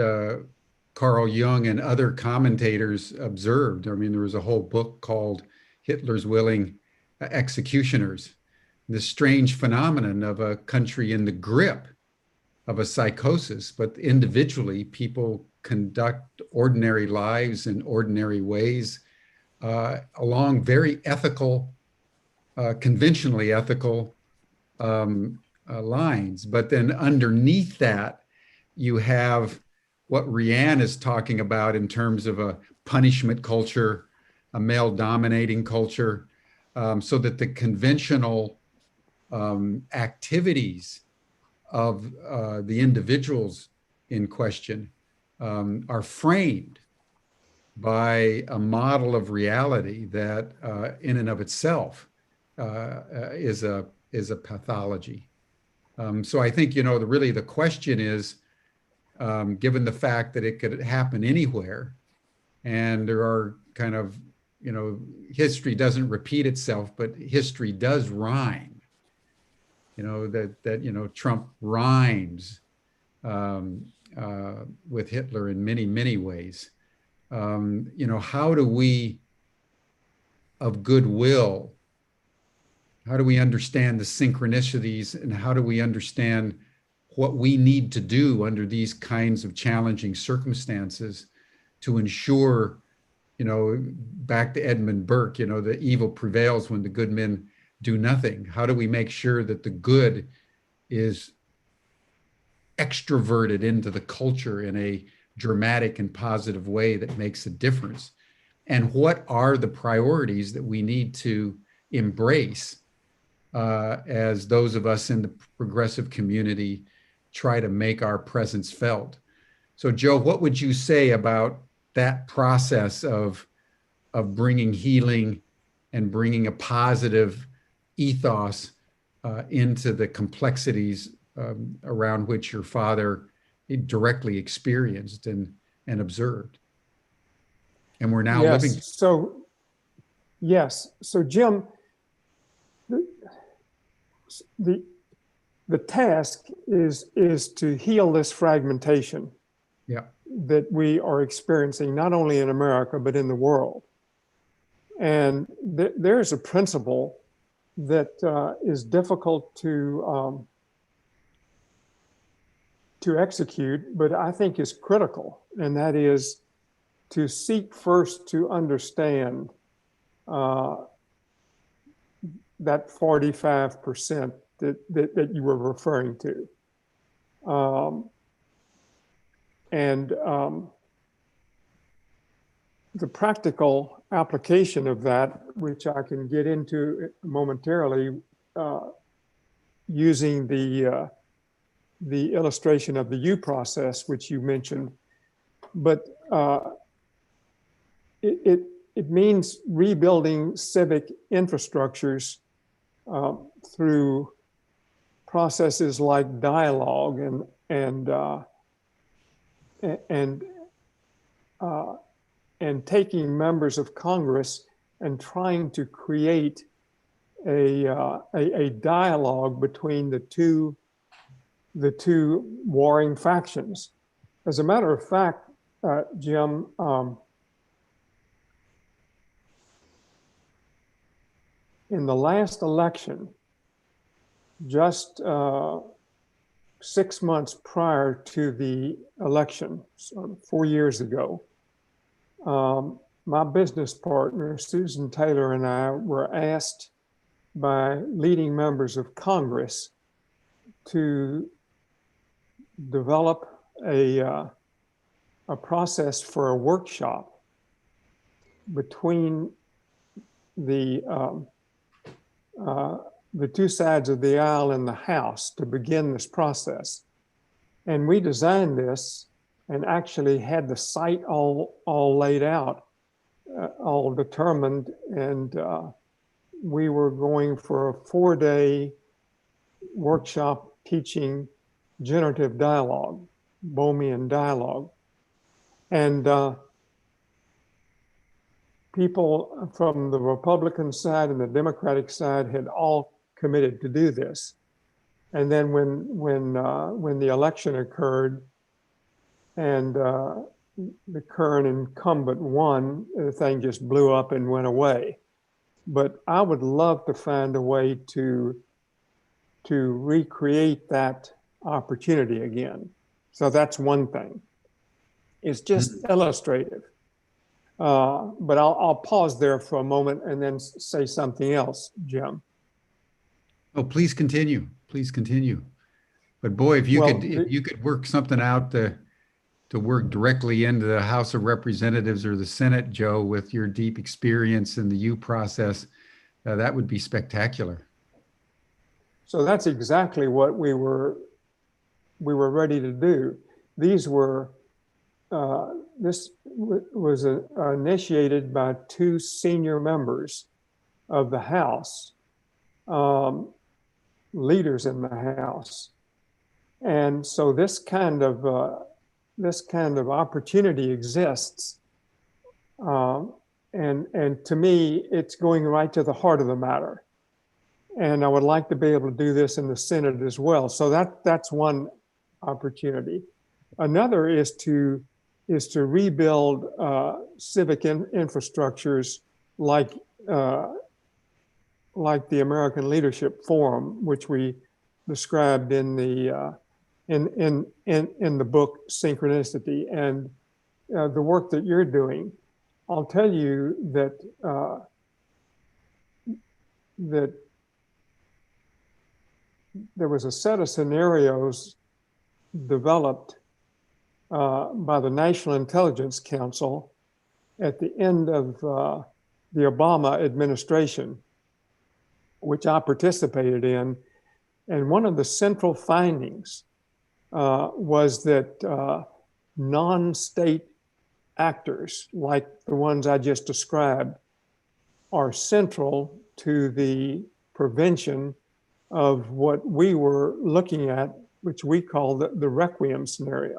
Carl Jung and other commentators observed. I mean, there was a whole book called Hitler's Willing Executioners, this strange phenomenon of a country in the grip of a psychosis, but individually people conduct ordinary lives in ordinary ways along very ethical, conventionally ethical lines. But then underneath that, you have what Riane is talking about in terms of a punishment culture, a male-dominating culture, so that the conventional activities of the individuals in question are framed by a model of reality that in and of itself is a pathology. So I think, really the question is, given the fact that it could happen anywhere, and there are kind of, history doesn't repeat itself, but history does rhyme. That Trump rhymes with Hitler in many, many ways. How do we, of goodwill, how do we understand the synchronicities, and how do we understand what we need to do under these kinds of challenging circumstances to ensure back to Edmund Burke, the evil prevails when the good men do nothing. How do we make sure that the good is extroverted into the culture in a dramatic and positive way that makes a difference? And what are the priorities that we need to embrace as those of us in the progressive community try to make our presence felt? So, Joe, what would you say about that process of bringing healing and bringing a positive ethos into the complexities around which your father directly experienced and observed? And we're now living. So Jim, the task is to heal this fragmentation that we are experiencing, not only in America, but in the world. And there's a principle that is difficult to execute, but I think is critical, and that is to seek first to understand that 45% that you were referring to. The practical application of that, which I can get into momentarily, using the illustration of the U process, which you mentioned, but it means rebuilding civic infrastructures through processes like dialogue and taking members of Congress and trying to create a dialogue between the two warring factions. As a matter of fact, Jim, in the last election, just 6 months prior to the election, so 4 years ago, my business partner, Susan Taylor, and I were asked by leading members of Congress to develop a process for a workshop between the two sides of the aisle in the House to begin this process. And we designed this and actually had the site all laid out, all determined. And we were going for a 4-day workshop teaching generative dialogue, Bohemian dialogue. And people from the Republican side and the Democratic side had all committed to do this. And then when the election occurred and the current incumbent won, the thing just blew up and went away. But I would love to find a way to recreate that opportunity again. So that's one thing. It's just illustrative. But I'll pause there for a moment and then say something else, Jim. Oh, please continue. Please continue. But boy, if you could work something out to work directly into the House of Representatives or the Senate, Joe, with your deep experience in the U process, that would be spectacular. So that's exactly what we were ready to do. These were this was initiated by 2 senior members of the House, leaders in the House, and so this kind of opportunity exists, and to me, it's going right to the heart of the matter. And I would like to be able to do this in the Senate as well. So that's one opportunity. Another is to rebuild civic infrastructures like the American Leadership Forum, which we described in the book Synchronicity, and the work that you're doing. I'll tell you that that there was a set of scenarios developed by the National Intelligence Council at the end of the Obama administration, which I participated in. And one of the central findings was that non-state actors, like the ones I just described, are central to the prevention of what we were looking at, which we call the requiem scenario.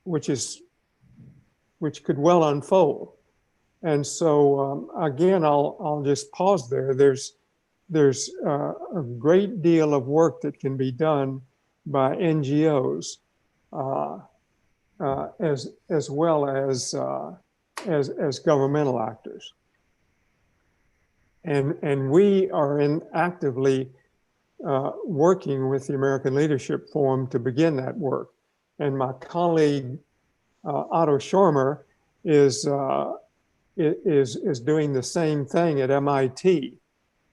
Which could well unfold. And so again, I'll just pause there. There's a great deal of work that can be done by NGOs as well as governmental actors. And we are actively working with the American Leadership Forum to begin that work. And my colleague Otto Schormer is doing the same thing at MIT.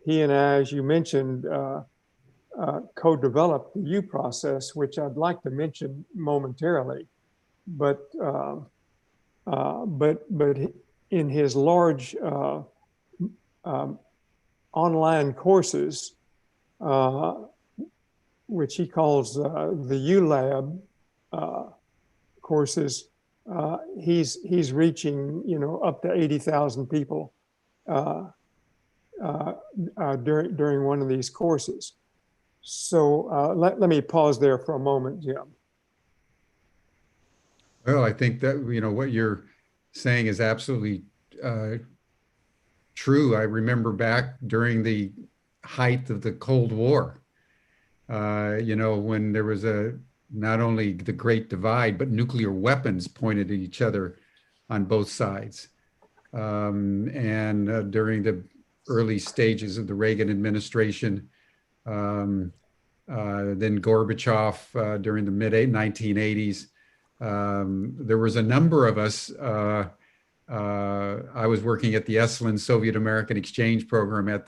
He and I, as you mentioned, co-developed the U process, which I'd like to mention momentarily. But in his large online courses, which he calls the U Lab courses, he's reaching up to 80,000 people during one of these courses. So let me pause there for a moment, Jim. Well, I think that what you're saying is absolutely true. I remember back during the height of the Cold War, when there was not only the Great Divide, but nuclear weapons pointed at each other on both sides. And during the early stages of the Reagan administration, then Gorbachev during the mid-1980s, there was a number of us. I was working at the Esalen Soviet American Exchange Program at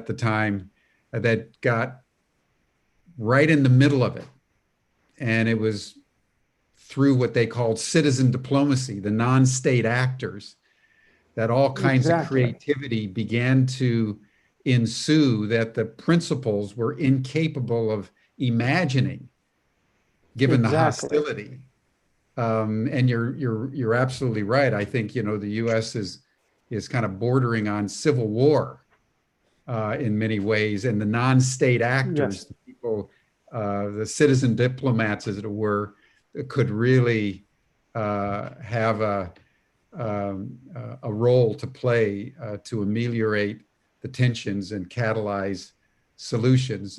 the time that got right in the middle of it. And it was through what they called citizen diplomacy, the non-state actors, that all kinds of creativity began to ensue that the principals were incapable of imagining, given the hostility. And you're absolutely right. I think the U.S. is kind of bordering on civil war in many ways, and the non-state actors, the people, the citizen diplomats, as it were, could really have a role to play to ameliorate the tensions and catalyze solutions.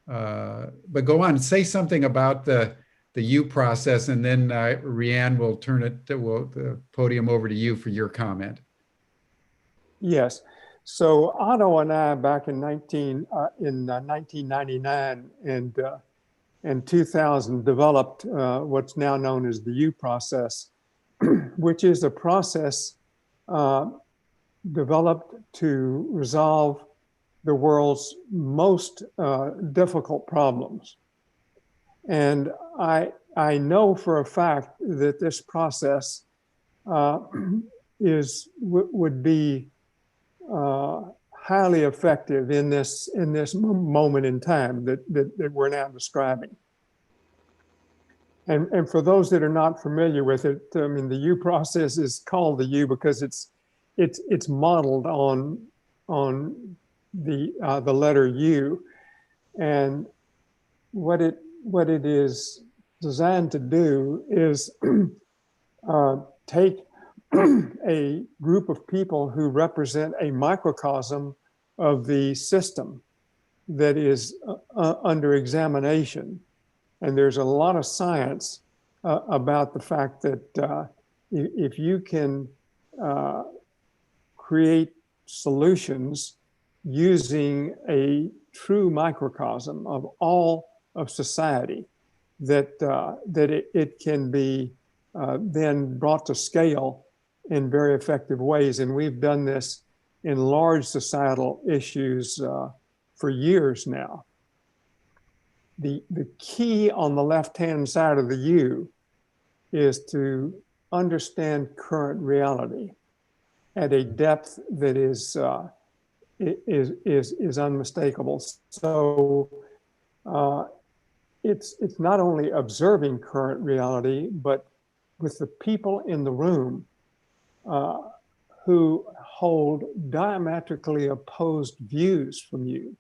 But go on, say something about the U process, and then Riane will turn the podium over to you for your comment. Yes. So Otto and I, back in 1999 and 2000, developed what's now known as the U process, which is a process developed to resolve the world's most difficult problems. And I know for a fact that this process would be highly effective in this moment in time that we're now describing. And for those that are not familiar with it, I mean, the U process is called the U because it's modeled on the letter U, and what it is designed to do is take a group of people who represent a microcosm of the system that is under examination. And there's a lot of science about the fact that if you can create solutions using a true microcosm of all of society, that it can be then brought to scale in very effective ways. And we've done this in large societal issues for years now. The key on the left-hand side of the U is to understand current reality at a depth that is unmistakable. So it's not only observing current reality, but with the people in the room who hold diametrically opposed views from you.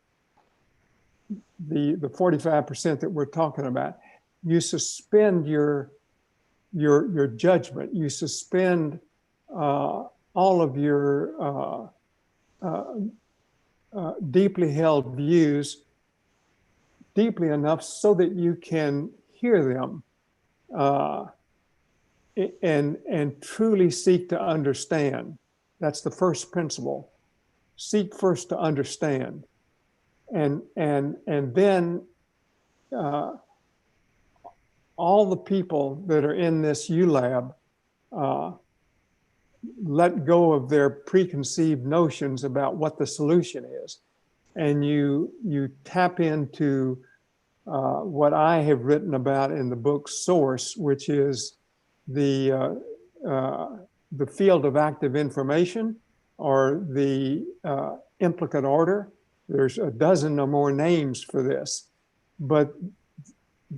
The 45% that we're talking about, you suspend your judgment, you suspend all of your deeply held views deeply enough so that you can hear them and truly seek to understand. That's the first principle. Seek first to understand. And then all the people that are in this ULab let go of their preconceived notions about what the solution is. And you tap into what I have written about in the book Source, which is the field of active information, or the implicate order. There's a dozen or more names for this, but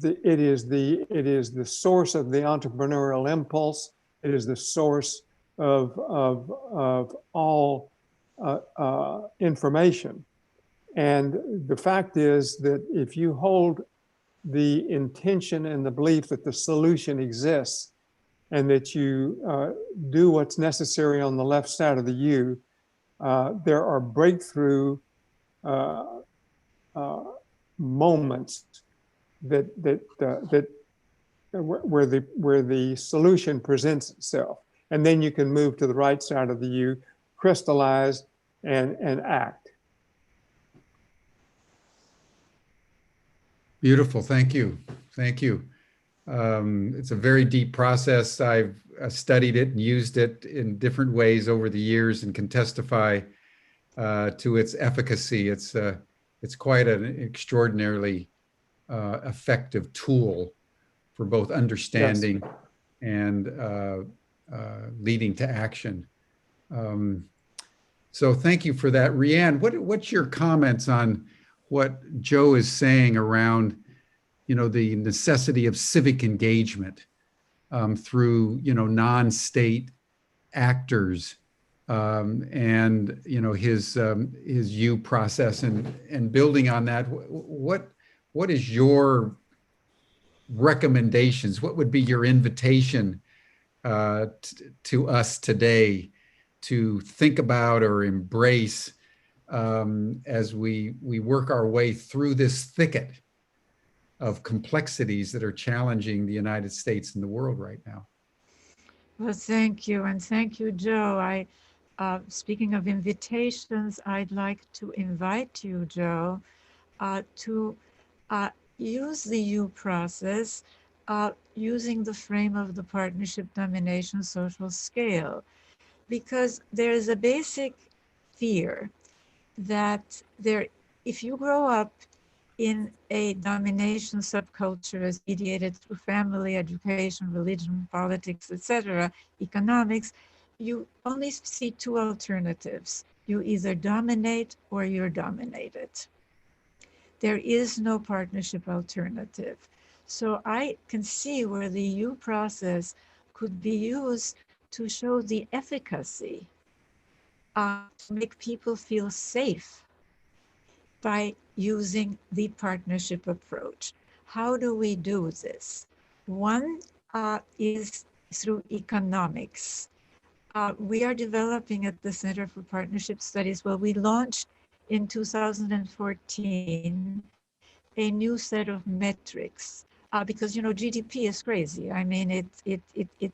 it is the source of the entrepreneurial impulse. It is the source of all information. And the fact is that if you hold the intention and the belief that the solution exists, and that you do what's necessary on the left side of the U, there are breakthrough moments where the solution presents itself, and then you can move to the right side of the U, crystallize, and act. Beautiful. Thank you. Thank you. It's a very deep process. I've studied it and used it in different ways over the years and can testify to its efficacy. It's quite an extraordinarily effective tool for both understanding and leading to action. So thank you for that. Riane, what's your comments on what Joe is saying around, the necessity of civic engagement through, non-state actors, and his U process, and building on that? What is your recommendations? What would be your invitation to us today to think about or embrace as we work our way through this thicket of complexities that are challenging the United States and the world right now? Well, thank you. And thank you, Joe. Speaking of invitations, I'd like to invite you, Joe, to use the U process using the frame of the partnership domination social scale, because there is a basic fear that if you grow up in a domination subculture as mediated through family, education, religion, politics, etc., economics, you only see two alternatives. You either dominate or you're dominated. There is no partnership alternative. So I can see where the U process could be used to show the efficacy, to make people feel safe by using the partnership approach. How do we do this? One is through economics. We are developing at the Center for Partnership Studies, we launched in 2014 a new set of metrics, because GDP is crazy. I mean, it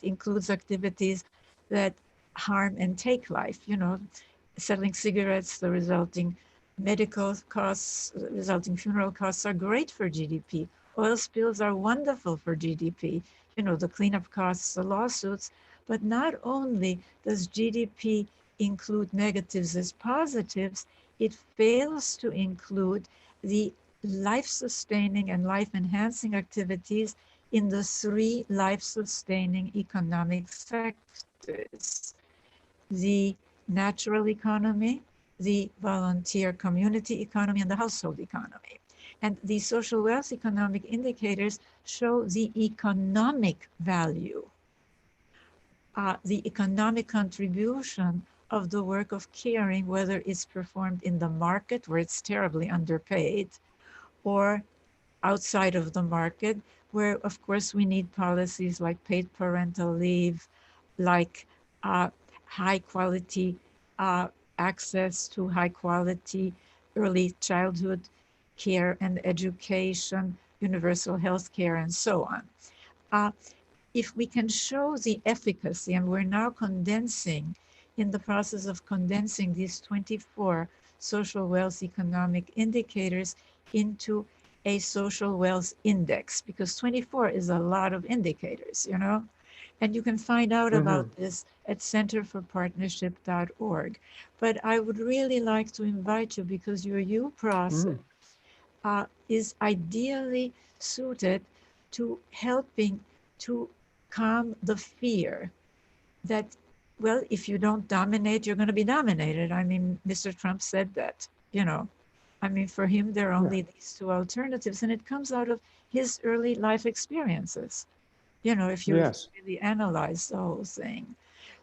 includes activities that harm and take life, selling cigarettes, the resulting medical costs, resulting funeral costs are great for GDP. Oil spills are wonderful for GDP, you know, the cleanup costs, the lawsuits, but not only does GDP include negatives as positives, it fails to include the life-sustaining and life-enhancing activities in the three life-sustaining economic sectors: the natural economy, the volunteer community economy, and the household economy. And the social wealth economic indicators show the economic value, the economic contribution of the work of caring, whether it's performed in the market where it's terribly underpaid, or outside of the market, where of course we need policies like paid parental leave, like high quality access to high quality early childhood care and education, universal health care, and so on. If we can show the efficacy, and we're now condensing, in the process of condensing these 24 social wealth economic indicators into a social wealth index, because 24 is a lot of indicators, you know? And you can find out about this at centerforpartnership.org. But I would really like to invite you, because your U process is ideally suited to helping to calm the fear that, well, if you don't dominate, you're going to be dominated. I mean, Mr. Trump said that, you know. I mean, for him, there are only these two alternatives, and it comes out of his early life experiences, you know, if you really analyze the whole thing.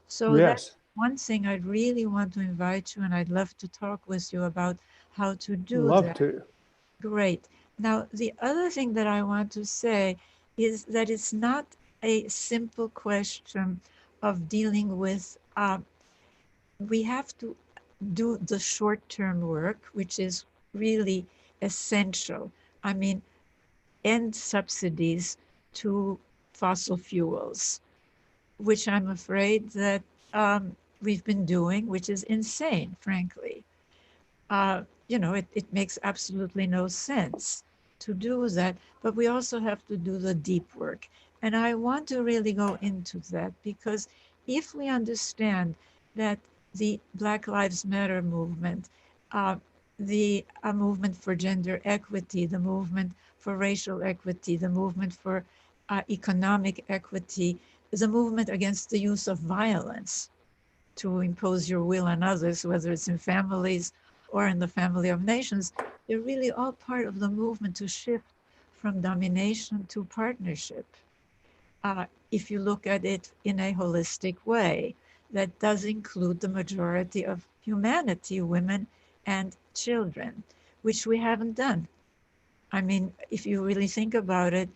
So that's one thing I'd really want to invite you, and I'd love to talk with you about how to do that. Love to. Great. Now, the other thing that I want to say is that it's not a simple question of dealing with, we have to do the short-term work, which is really essential. I mean, end subsidies to fossil fuels, which I'm afraid that we've been doing, which is insane, frankly. You know, it makes absolutely no sense to do that, but we also have to do the deep work. And I want to really go into that, because if we understand that the Black Lives Matter movement, the movement for gender equity, the movement for racial equity, the movement for economic equity, the movement against the use of violence to impose your will on others, whether it's in families or in the family of nations, they're really all part of the movement to shift from domination to partnership. If you look at it in a holistic way, that does include the majority of humanity, women and children, which we haven't done. I mean, if you really think about it,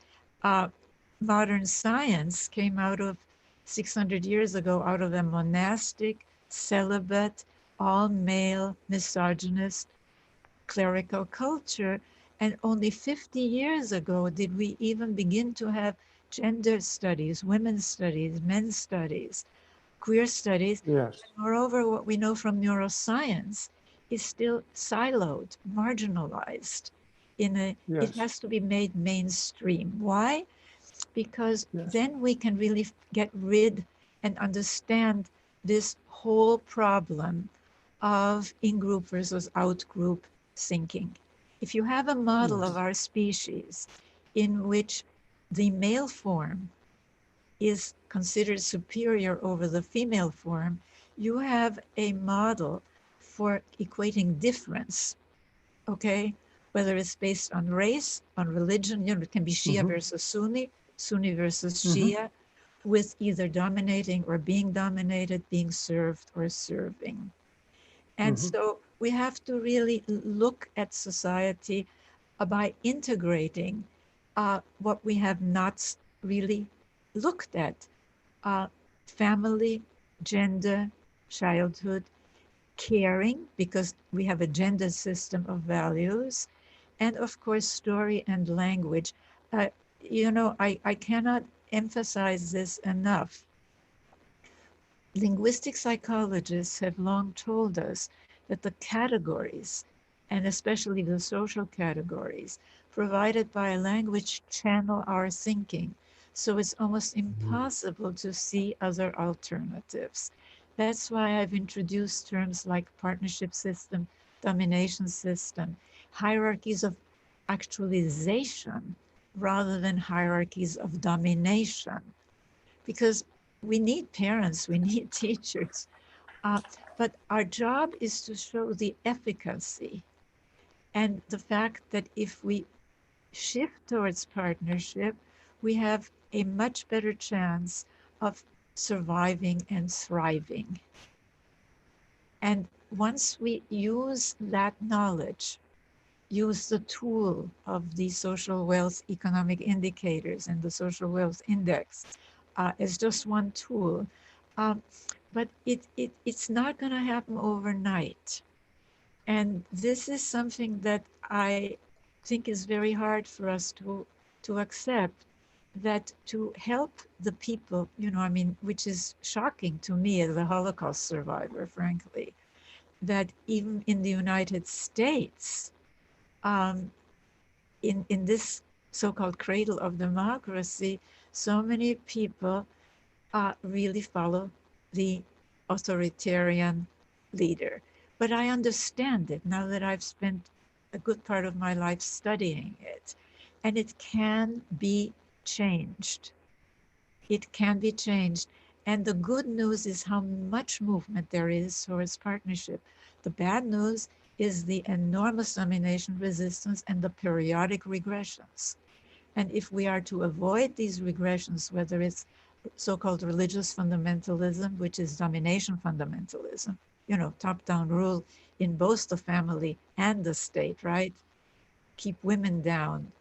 modern science came out of 600 years ago, out of a monastic, celibate, all-male, misogynist, clerical culture. And only 50 years ago did we even begin to have gender studies, women's studies, men's studies, queer studies. Yes. Moreover, what we know from neuroscience is still siloed, marginalized. It has to be made mainstream. Why? Because then we can really get rid and understand this whole problem of in-group versus out-group thinking. If you have a model of our species in which the male form is considered superior over the female form, you have a model for equating difference, okay? Whether it's based on race, on religion, you know, it can be Shia versus Sunni, Sunni versus Shia, with either dominating or being dominated, being served or serving. And so we have to really look at society by integrating what we have not really looked at: family, gender, childhood, caring, because we have a gender system of values, and of course, story and language. You know, I cannot emphasize this enough. Linguistic psychologists have long told us that the categories and especially the social categories, provided by a language channel our thinking. So it's almost impossible to see other alternatives. That's why I've introduced terms like partnership system, domination system, hierarchies of actualization rather than hierarchies of domination. Because we need parents, we need teachers, but our job is to show the efficacy and the fact that if we shift towards partnership, we have a much better chance of surviving and thriving. And once we use that knowledge, use the tool of the social wealth economic indicators and the social wealth index as just one tool, but it's not going to happen overnight. And this is something that I think is very hard for us to accept, that to help the people, you know, I mean, which is shocking to me as a Holocaust survivor, frankly, that even in the United States, in this so-called cradle of democracy, so many people really follow the authoritarian leader. But I understand it now that I've spent a good part of my life studying it. And it can be changed. It can be changed. And the good news is how much movement there is towards partnership. The bad news is the enormous domination resistance and the periodic regressions. And if we are to avoid these regressions, whether it's so-called religious fundamentalism, which is domination fundamentalism, you know, top-down rule in both the family and the state, right? Keep women down,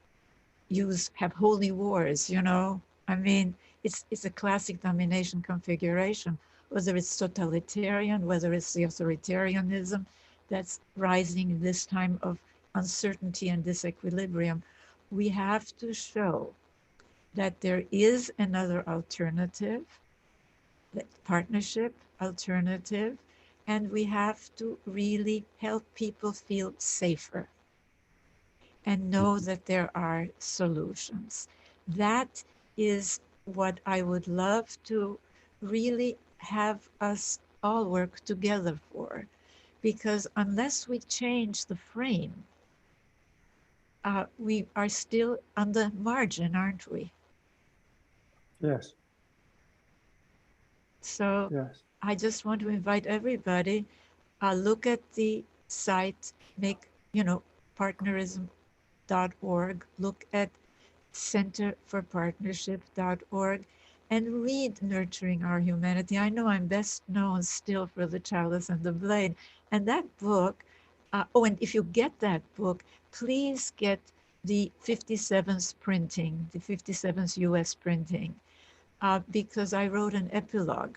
have holy wars, you know? I mean, it's a classic domination configuration, whether it's totalitarian, whether it's the authoritarianism that's rising in this time of uncertainty and disequilibrium. We have to show that there is another alternative, that partnership alternative, and we have to really help people feel safer and know that there are solutions. That is what I would love to really have us all work together for, because unless we change the frame, we are still on the margin, aren't we? Yes. So Yes. I just want to invite everybody, look at the site, make, you know, partnerism.org, look at centerforpartnership.org, and read Nurturing Our Humanity. I know I'm best known still for The Chalice and the Blade. And that book, and if you get that book, please get the 57th printing, the 57th US printing, because I wrote an epilogue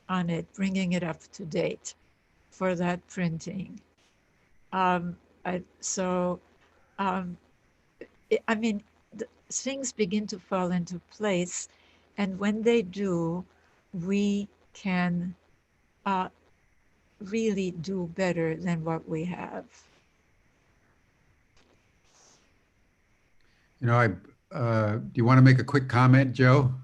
on it, bringing it up to date for that printing. I mean, things begin to fall into place, and when they do, we can really do better than what we have. You know, do you want to make a quick comment, Joe?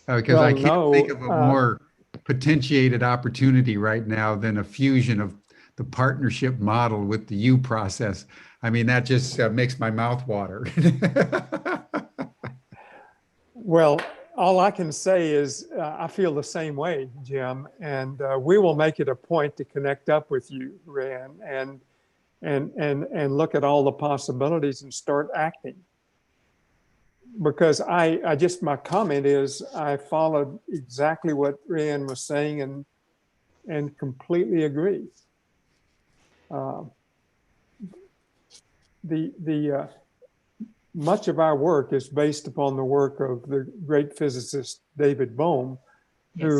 Because Well, I can't no, think of a more potentiated opportunity right now than a fusion of the partnership model with the U process. I mean, that just makes my mouth water. Well, all I can say is I feel the same way, Jim, and we will make it a point to connect up with you, Riane, and look at all the possibilities and start acting. Because I just, my comment is I followed exactly what Riane was saying and completely agree. Much of our work is based upon the work of the great physicist David Bohm, Yes.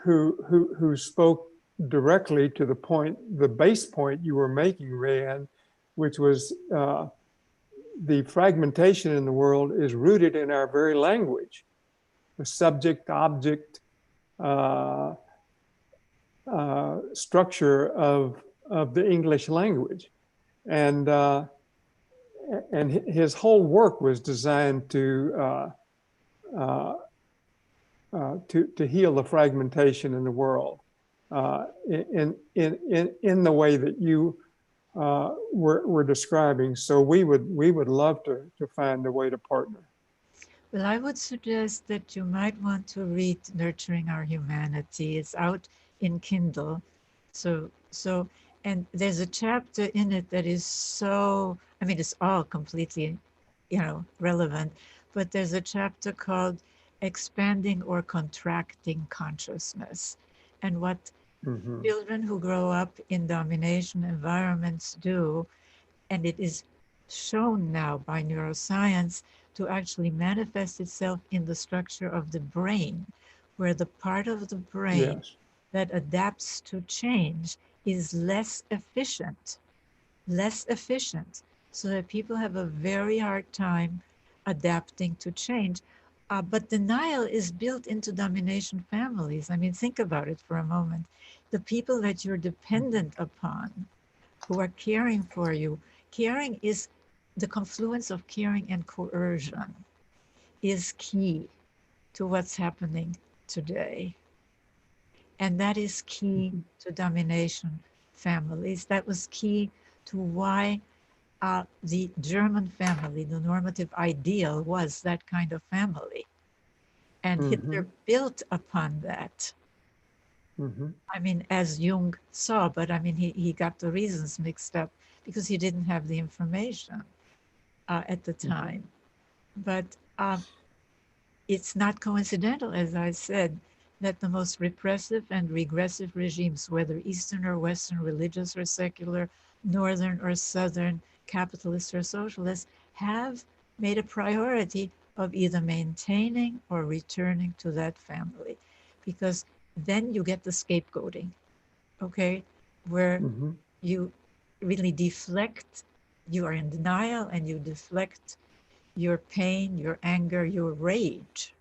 who spoke directly to the point, the base point you were making, Riane, which was the fragmentation in the world is rooted in our very language, the subject, object, structure of the English language. And his whole work was designed to heal the fragmentation in the world in the way that you were describing. So we would love to find a way to partner. Well, I would suggest that you might want to read Nurturing Our Humanity. It's out in Kindle. And there's a chapter in it that is so, I mean, it's all completely, relevant, but there's a chapter called Expanding or Contracting Consciousness. And what children who grow up in domination environments do, and it is shown now by neuroscience to actually manifest itself in the structure of the brain, where the part of the brain that adapts to change is less efficient, so that people have a very hard time adapting to change. But denial is built into domination families. I mean, think about it for a moment. The people that you're dependent upon, who are caring for you, caring is the confluence of caring and coercion is key to what's happening today. And that is key to domination families. That was key to why the German family, the normative ideal, was that kind of family. And Hitler built upon that. I mean, as Jung saw, but I mean, he got the reasons mixed up because he didn't have the information at the time. But it's not coincidental, as I said, that the most repressive and regressive regimes, whether Eastern or Western, religious or secular, Northern or Southern, capitalist or socialist, have made a priority of either maintaining or returning to that family, because then you get the scapegoating, okay, where you really deflect, you are in denial and you deflect your pain, your anger, your rage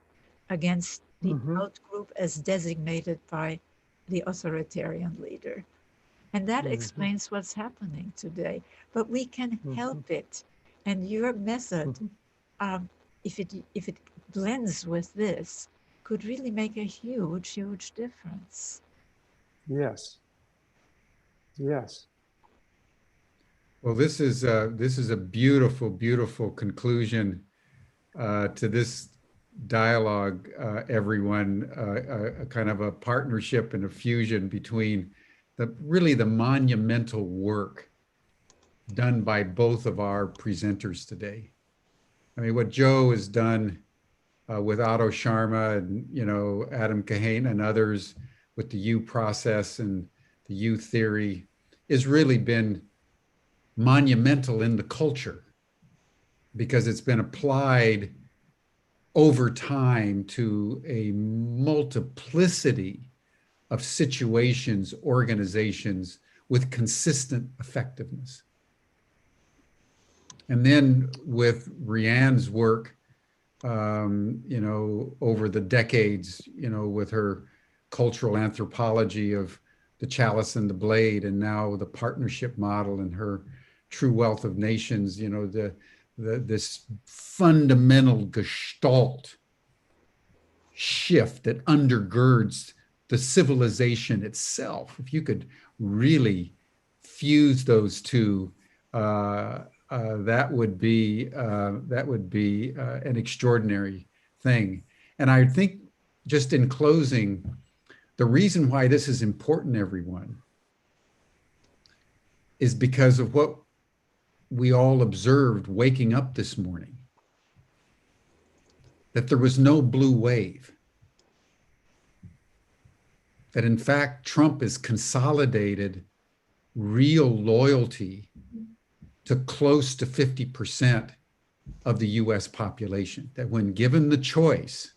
against the outgroup as designated by the authoritarian leader. And that explains what's happening today. But we can help it. And your method, if it blends with this, could really make a huge, huge difference. Yes. Yes. Well, this is a beautiful, beautiful conclusion to this dialogue, everyone, a kind of a partnership and a fusion between the monumental work done by both of our presenters today. I mean, what Joe has done with Otto Sharma and, Adam Kahane and others with the U process and the U theory has really been monumental in the culture, because it's been applied over time to a multiplicity of situations, organizations with consistent effectiveness. And then with Riane's work, over the decades, with her cultural anthropology of the Chalice and the Blade, and now the partnership model and her True Wealth of Nations, this fundamental gestalt shift that undergirds the civilization itself. If you could really fuse those two, that would be an extraordinary thing. And I think, just in closing, the reason why this is important, everyone, is because of what we all observed waking up this morning, that there was no blue wave, that in fact Trump has consolidated real loyalty to close to 50% of the US population, that when given the choice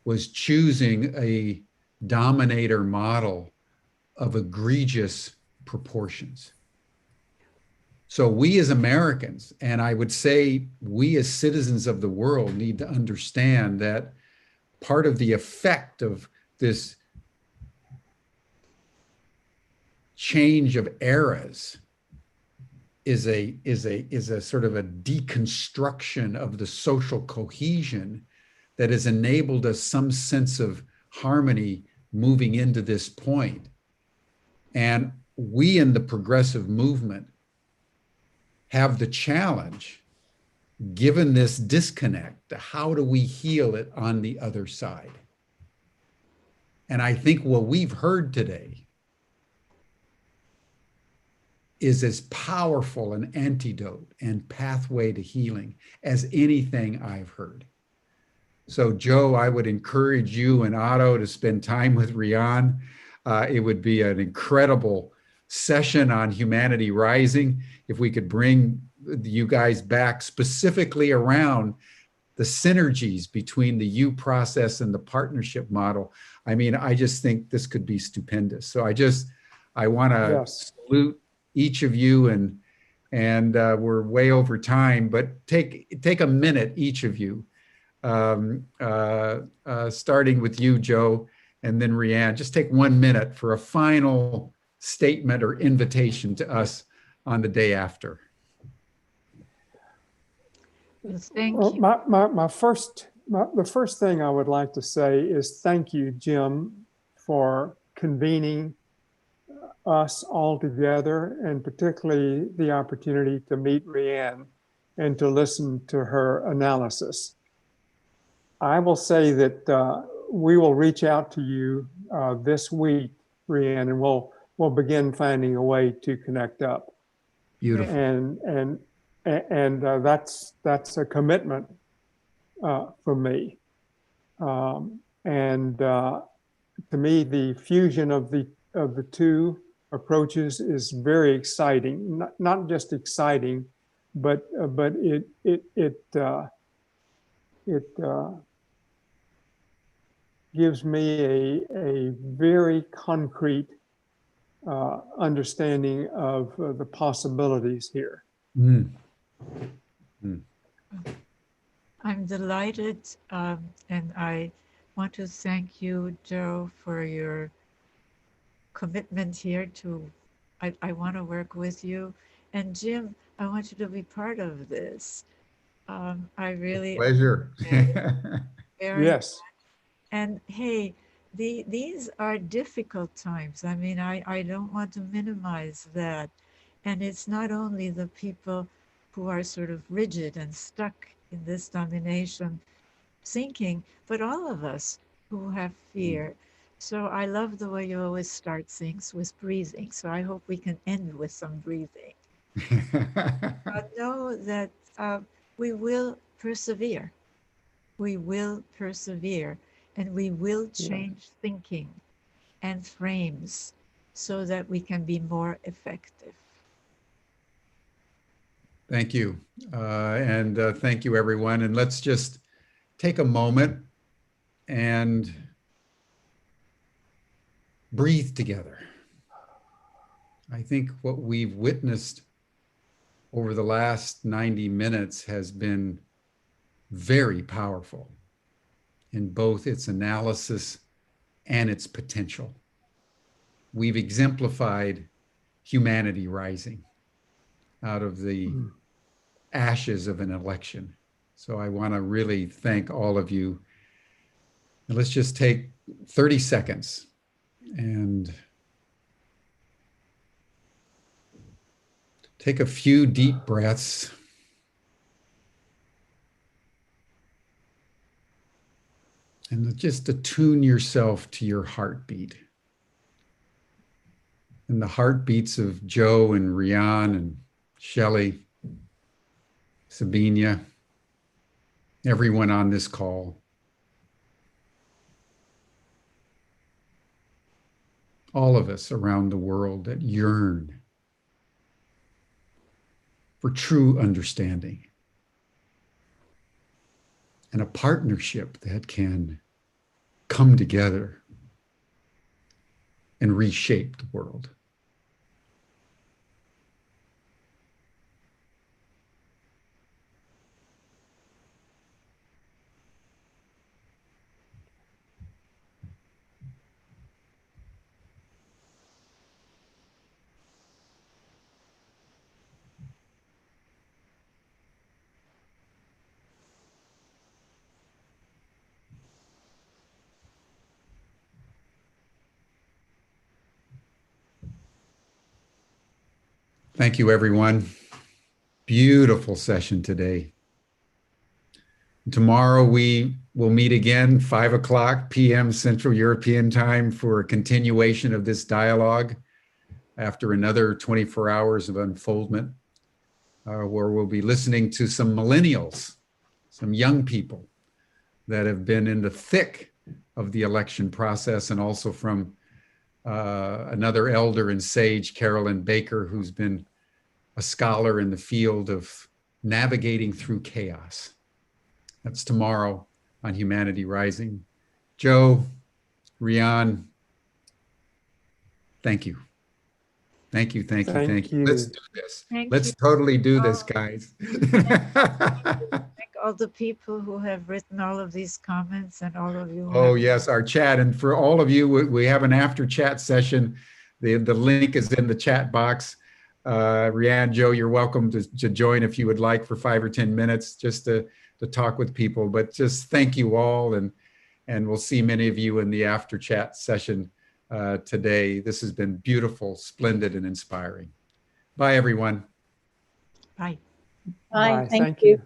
was choosing a dominator model of egregious proportions. So we as Americans, and I would say we as citizens of the world, need to understand that part of the effect of this change of eras is a sort of a deconstruction of the social cohesion that has enabled us some sense of harmony moving into this point. And we in the progressive movement have the challenge, given this disconnect, how do we heal it on the other side? And I think what we've heard today is as powerful an antidote and pathway to healing as anything I've heard. So, Joe, I would encourage you and Otto to spend time with Riane. It would be an incredible session on Humanity Rising if we could bring you guys back specifically around the synergies between the U process and the partnership model. I mean, I just think this could be stupendous. So I want to salute each of you, and we're way over time, but take a minute, each of you, starting with you, Joe, and then Riane. Just take 1 minute for a final statement or invitation to us on the day after. Thank you. The first thing I would like to say is thank you, Jim, for convening us all together, and particularly the opportunity to meet Riane and to listen to her analysis. I will say that we will reach out to you this week, Riane, and we'll begin finding a way to connect up. Beautiful. And that's a commitment for me. To me, the fusion of the two approaches is very exciting. Not just exciting, but it gives me a very concrete understanding of the possibilities here. Mm. Mm. I'm delighted, and I want to thank you, Joe, for your commitment here to, I want to work with you. And Jim, I want you to be part of this. I really Pleasure. very Yes. And hey, these are difficult times. I mean, I don't want to minimize that. And it's not only the people who are sort of rigid and stuck in this domination thinking, but all of us who have fear. So I love the way you always start things with breathing. So I hope we can end with some breathing. Know that we will persevere. We will persevere, and we will change thinking and frames so that we can be more effective. Thank you. And thank you, everyone. And let's just take a moment and breathe together. I think what we've witnessed over the last 90 minutes has been very powerful in both its analysis and its potential. We've exemplified humanity rising out of the ashes of an election. So I want to really thank all of you. And let's just take 30 seconds and take a few deep breaths. And just attune yourself to your heartbeat and the heartbeats of Joe and Riane and Shelly, Sabina, everyone on this call. All of us around the world that yearn for true understanding and a partnership that can come together and reshape the world. Thank you, everyone. Beautiful session today. Tomorrow we will meet again, 5:00 p.m. Central European Time, for a continuation of this dialogue after another 24 hours of unfoldment, where we'll be listening to some millennials, some young people that have been in the thick of the election process, and also from another elder and sage, Carolyn Baker, who's been a scholar in the field of navigating through chaos. That's tomorrow on Humanity Rising. Joe, Riane, thank you. Thank you, thank you, thank you. Let's do this. Let's totally do this, guys. Thank all the people who have written all of these comments and all of you. Oh, yes, our chat. And for all of you, we have an after chat session. The link is in the chat box. Riane, Joe, you're welcome to join if you would like for 5 or 10 minutes just to talk with people. But just thank you all, and we'll see many of you in the after chat session today. This has been beautiful, splendid, and inspiring. Bye, everyone. Bye. Bye. Thank you.